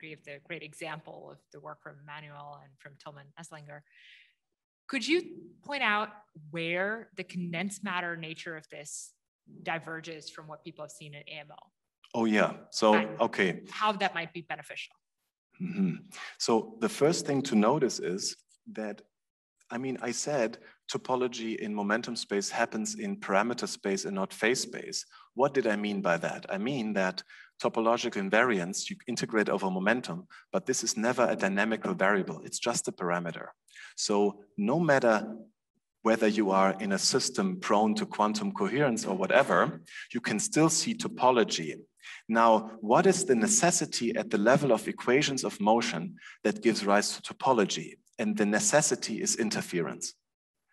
gave the great example of the work from Manuel and from Tillman Eslinger. Could you point out where the condensed matter nature of this diverges from what people have seen in AMO? Oh yeah, so, okay. How that might be beneficial. Mm-hmm. So the first thing to notice is that, I said topology in momentum space happens in parameter space and not phase space. What did I mean by that? I mean that topological invariance, you integrate over momentum, but this is never a dynamical variable. It's just a parameter. So no matter whether you are in a system prone to quantum coherence or whatever, you can still see topology. Now, what is the necessity at the level of equations of motion that gives rise to topology? And the necessity is interference.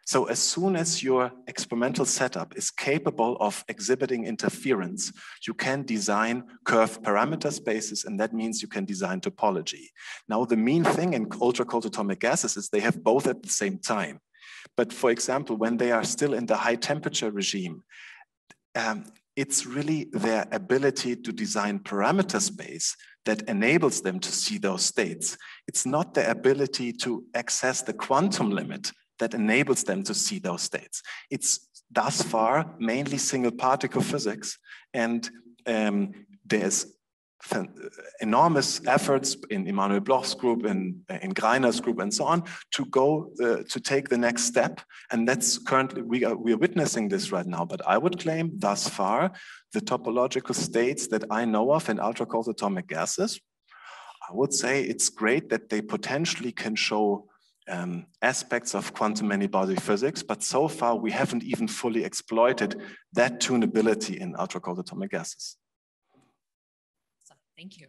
So as soon as your experimental setup is capable of exhibiting interference, you can design curved parameter spaces, and that means you can design topology. Now, the mean thing in ultra-cold atomic gases is they have both at the same time. But for example, when they are still in the high temperature regime, it's really their ability to design parameter space that enables them to see those states. It's not the ability to access the quantum limit that enables them to see those states. It's thus far mainly single particle physics, and there's enormous efforts in Emanuel Bloch's group, in Greiner's group, and so on, to go to take the next step. And that's currently, we are witnessing this right now. But I would claim thus far, the topological states that I know of in ultra-cold atomic gases, I would say it's great that they potentially can show aspects of quantum many-body physics, but so far we haven't even fully exploited that tunability in ultra-cold atomic gases. Thank you.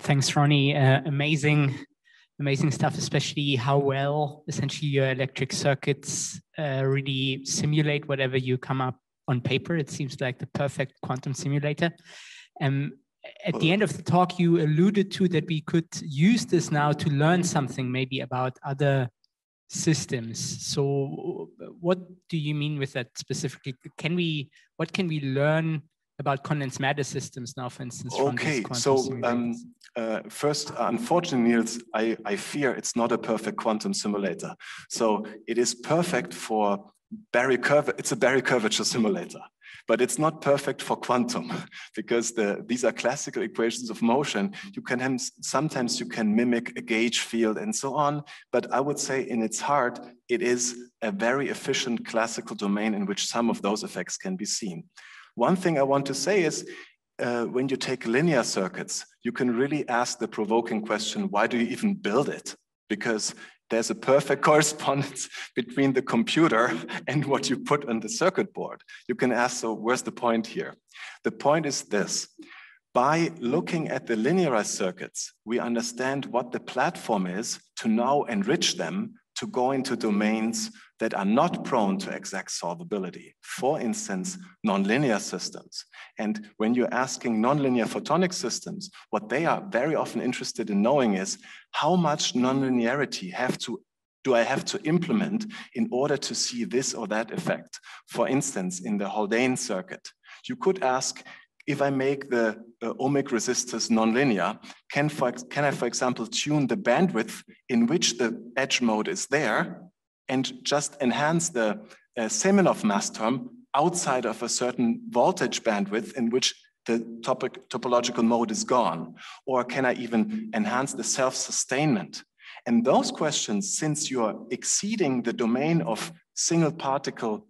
Thanks, Ronny. Amazing stuff, especially how well essentially your electric circuits really simulate whatever you come up on paper. It seems like the perfect quantum simulator. At the end of the talk, you alluded to that we could use this now to learn something maybe about other systems. So what do you mean with that specifically? What can we learn about condensed matter systems now, for instance? Okay, so first, unfortunately, Niels, I fear it's not a perfect quantum simulator. So it is perfect for it's a Barry curvature simulator, but it's not perfect for quantum because these are classical equations of motion. Sometimes you can mimic a gauge field and so on, but I would say in its heart, it is a very efficient classical domain in which some of those effects can be seen. One thing I want to say is when you take linear circuits, you can really ask the provoking question, why do you even build it? Because there's a perfect correspondence between the computer and what you put on the circuit board. You can ask, so where's the point here? The point is this. By looking at the linearized circuits, we understand what the platform is to now enrich them to go into domains that are not prone to exact solvability. For instance, nonlinear systems. And when you're asking nonlinear photonic systems, what they are very often interested in knowing is how much nonlinearity do I have to implement in order to see this or that effect? For instance, in the Haldane circuit, you could ask, if I make the ohmic resistors nonlinear, can I, for example, tune the bandwidth in which the edge mode is there and just enhance the Semenov mass term outside of a certain voltage bandwidth in which the topological mode is gone? Or can I even enhance the self-sustainment? And those questions, since you're exceeding the domain of single particle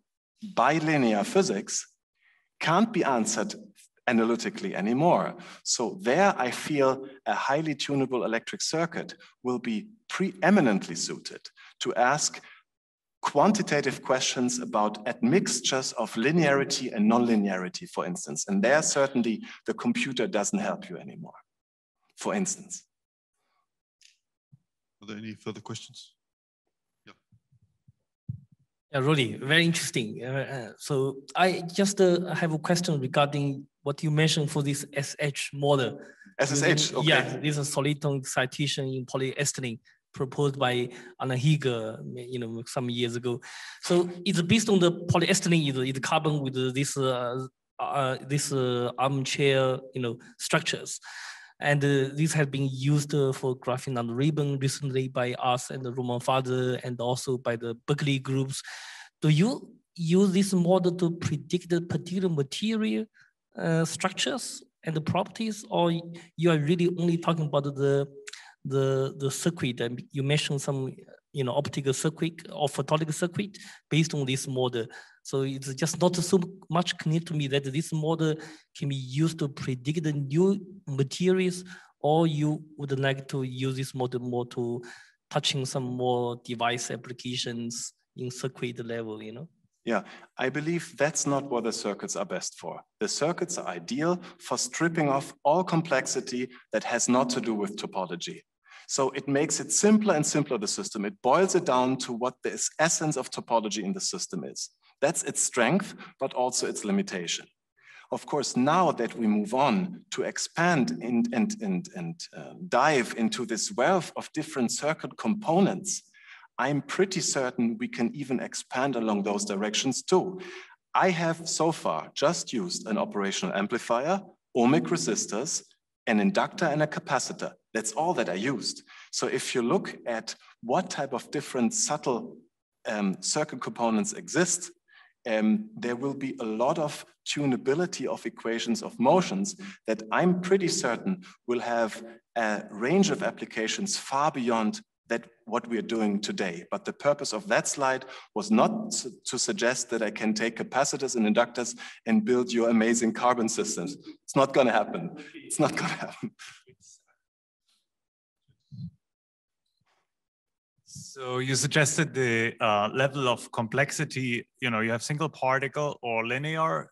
bilinear physics, can't be answered analytically anymore. So there I feel a highly tunable electric circuit will be preeminently suited to ask quantitative questions about admixtures of linearity and nonlinearity, for instance. And there certainly the computer doesn't help you anymore, for instance. Are there any further questions? Yeah, Ronny, very interesting. So I just have a question regarding what you mentioned for this SH model. SSH, okay. Yeah, this is soliton excitation in polyethylene proposed by Anna Heger, some years ago. So it's based on the polyethylene, it's carbon with this armchair, structures. And this has been used for graphene and ribbon recently by us and the Roman Father and also by the Berkeley groups. Do you use this model to predict the particular material structures and the properties, or you are really only talking about the circuit? And you mentioned some optical circuit or photonic circuit based on this model. So it's just not so much clear to me that this model can be used to predict the new materials, or you would like to use this model more to touching some more device applications in circuit level, Yeah, I believe that's not what the circuits are best for. The circuits are ideal for stripping off all complexity that has not to do with topology. So it makes it simpler and simpler, the system. It boils it down to what the essence of topology in the system is. That's its strength, but also its limitation. Of course, now that we move on to expand and dive into this wealth of different circuit components, I'm pretty certain we can even expand along those directions too. I have so far just used an operational amplifier, ohmic resistors, an inductor and a capacitor. That's all that I used. So if you look at what type of different subtle circuit components exist, there will be a lot of tunability of equations of motions that I'm pretty certain will have a range of applications far beyond that what we're doing today. But the purpose of that slide was not to suggest that I can take capacitors and inductors and build your amazing carbon systems. It's not going to happen. It's not going to happen. So you suggested the level of complexity, you know, you have single particle or linear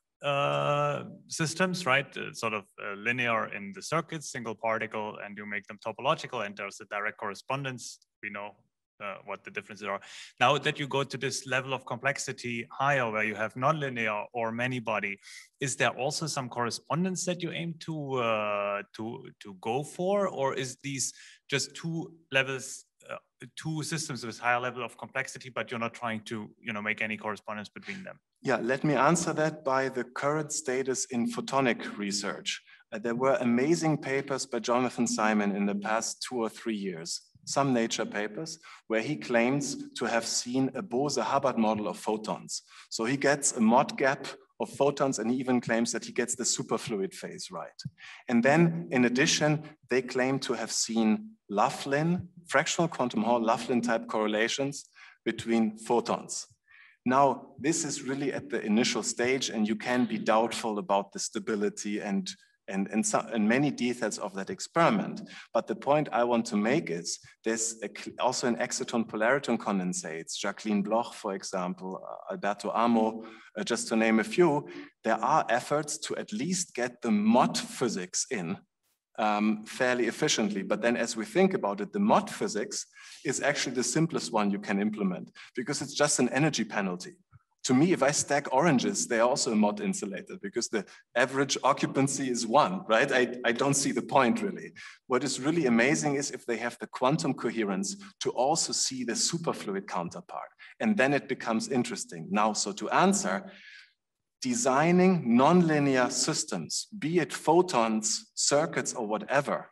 systems, right? Sort of linear in the circuits, single particle, and you make them topological, and there's a direct correspondence. We know what the differences are. Now that you go to this level of complexity higher, where you have nonlinear or many-body, is there also some correspondence that you aim to go for, or is these just two levels? Two systems with higher level of complexity, but you're not trying to, you know, make any correspondence between them? Yeah, let me answer that by the current status in photonic research. There were amazing papers by Jonathan Simon in the past 2 or 3 years, some Nature papers, where he claims to have seen a Bose-Hubbard model of photons. So he gets a Mott gap of photons, and he even claims that he gets the superfluid phase right. And then, in addition, they claim to have seen Laughlin, fractional quantum Hall Laughlin type correlations between photons. Now, this is really at the initial stage, and you can be doubtful about the stability and many details of that experiment. But the point I want to make is there's also an exciton polariton condensates, Jacqueline Bloch, for example, Alberto Amo, just to name a few. There are efforts to at least get the Mott physics in fairly efficiently. But then as we think about it, the Mott physics is actually the simplest one you can implement because it's just an energy penalty. To me, if I stack oranges, they are also Mott insulated because the average occupancy is 1, right? I don't see the point really. What is really amazing is if they have the quantum coherence to also see the superfluid counterpart. And then it becomes interesting. Now, so to answer, designing nonlinear systems, be it photons, circuits, or whatever,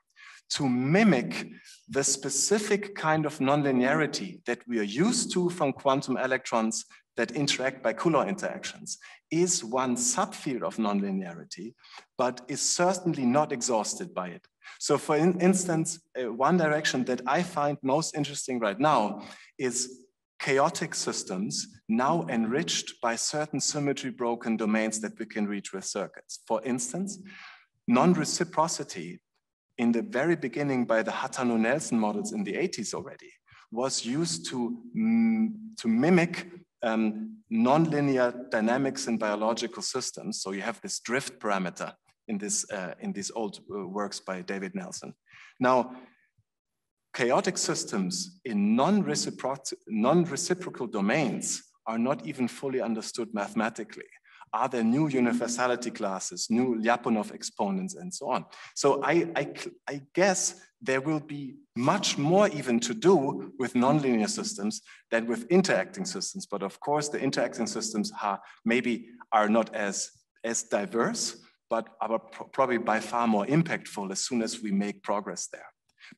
to mimic the specific kind of nonlinearity that we are used to from quantum electrons that interact by Coulomb interactions is one subfield of nonlinearity, but is certainly not exhausted by it. So for instance, one direction that I find most interesting right now is chaotic systems now enriched by certain symmetry broken domains that we can reach with circuits. For instance, non-reciprocity in the very beginning by the Hatano-Nelson models in the 80s already was used to mimic nonlinear dynamics in biological systems. So you have this drift parameter in these old works by David Nelson. Now, chaotic systems in non-reciprocal domains are not even fully understood mathematically. Are there new universality classes, new Lyapunov exponents, and so on? So I guess there will be much more even to do with nonlinear systems than with interacting systems. But of course, the interacting systems maybe are not as diverse, but are probably by far more impactful as soon as we make progress there.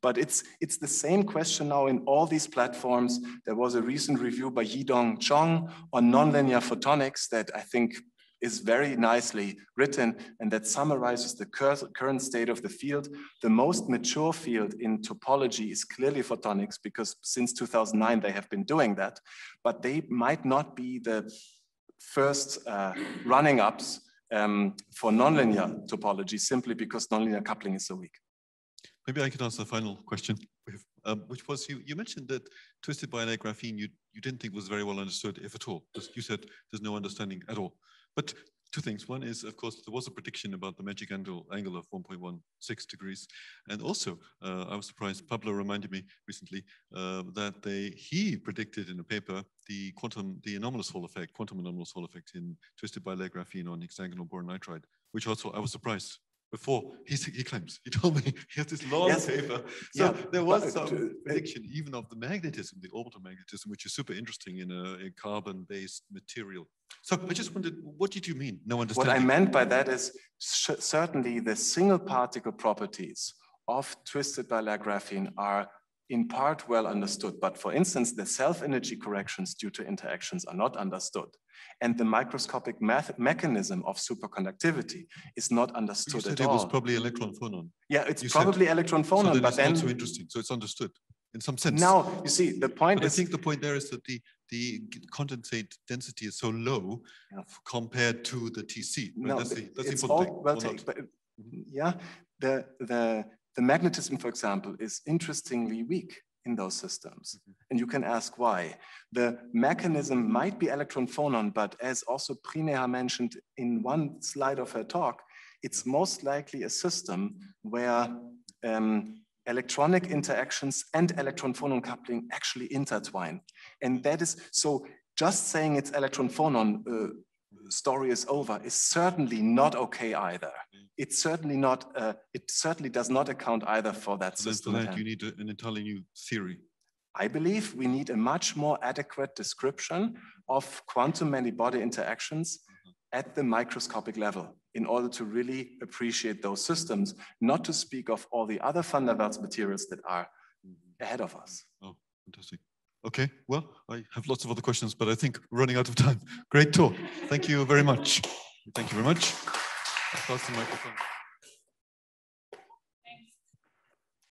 But it's the same question now in all these platforms. There was a recent review by Yidong Chong on nonlinear photonics that I think is very nicely written and that summarizes the current state of the field. The most mature field in topology is clearly photonics because since 2009 they have been doing that, but they might not be the first running ups for nonlinear topology simply because nonlinear coupling is so weak. Maybe I can ask a final question. We have which was you mentioned that twisted bilayer graphene you didn't think was very well understood, if at all. You said there's no understanding at all. But two things. One is, of course, there was a prediction about the magic angle of 1.16 degrees. And also, I was surprised, Pablo reminded me recently that he predicted in a paper the anomalous Hall effect, quantum anomalous Hall effect in twisted bilayer graphene on hexagonal boron nitride, which also I was surprised. Before he claims, he told me he has this long paper. So there was some prediction even of the magnetism, the orbital magnetism, which is super interesting in a carbon-based material. So I just wondered, what did you mean? No understanding. What I meant by that is certainly the single particle properties of twisted bilayer graphene are in part well understood. But for instance, the self-energy corrections due to interactions are not understood. And the microscopic mechanism of superconductivity is not understood at all. It was probably electron phonon. Yeah, it's probably electron phonon, so but then it's not so interesting. So it's understood in some sense. Now, you see, the point is, I think the point there is that the condensate density is so low compared to the TC. No, that's the it's important all well thing. taken. But yeah, the magnetism, for example, is interestingly weak in those systems. And you can ask why. The mechanism might be electron phonon, but as also Prineha mentioned in one slide of her talk, it's most likely a system where electronic interactions and electron phonon coupling actually intertwine. And that is, so just saying it's electron phonon story is over is certainly not okay either. It's certainly not, it certainly does not account either for that system. For that, you need an entirely new theory. I believe we need a much more adequate description of quantum many-body interactions at the microscopic level in order to really appreciate those systems, not to speak of all the other van der Waals materials that are ahead of us. Oh, fantastic. Okay, well, I have lots of other questions, but I think we're running out of time. Great talk. Thank you very much. Thank you very much. I'll pass the microphone.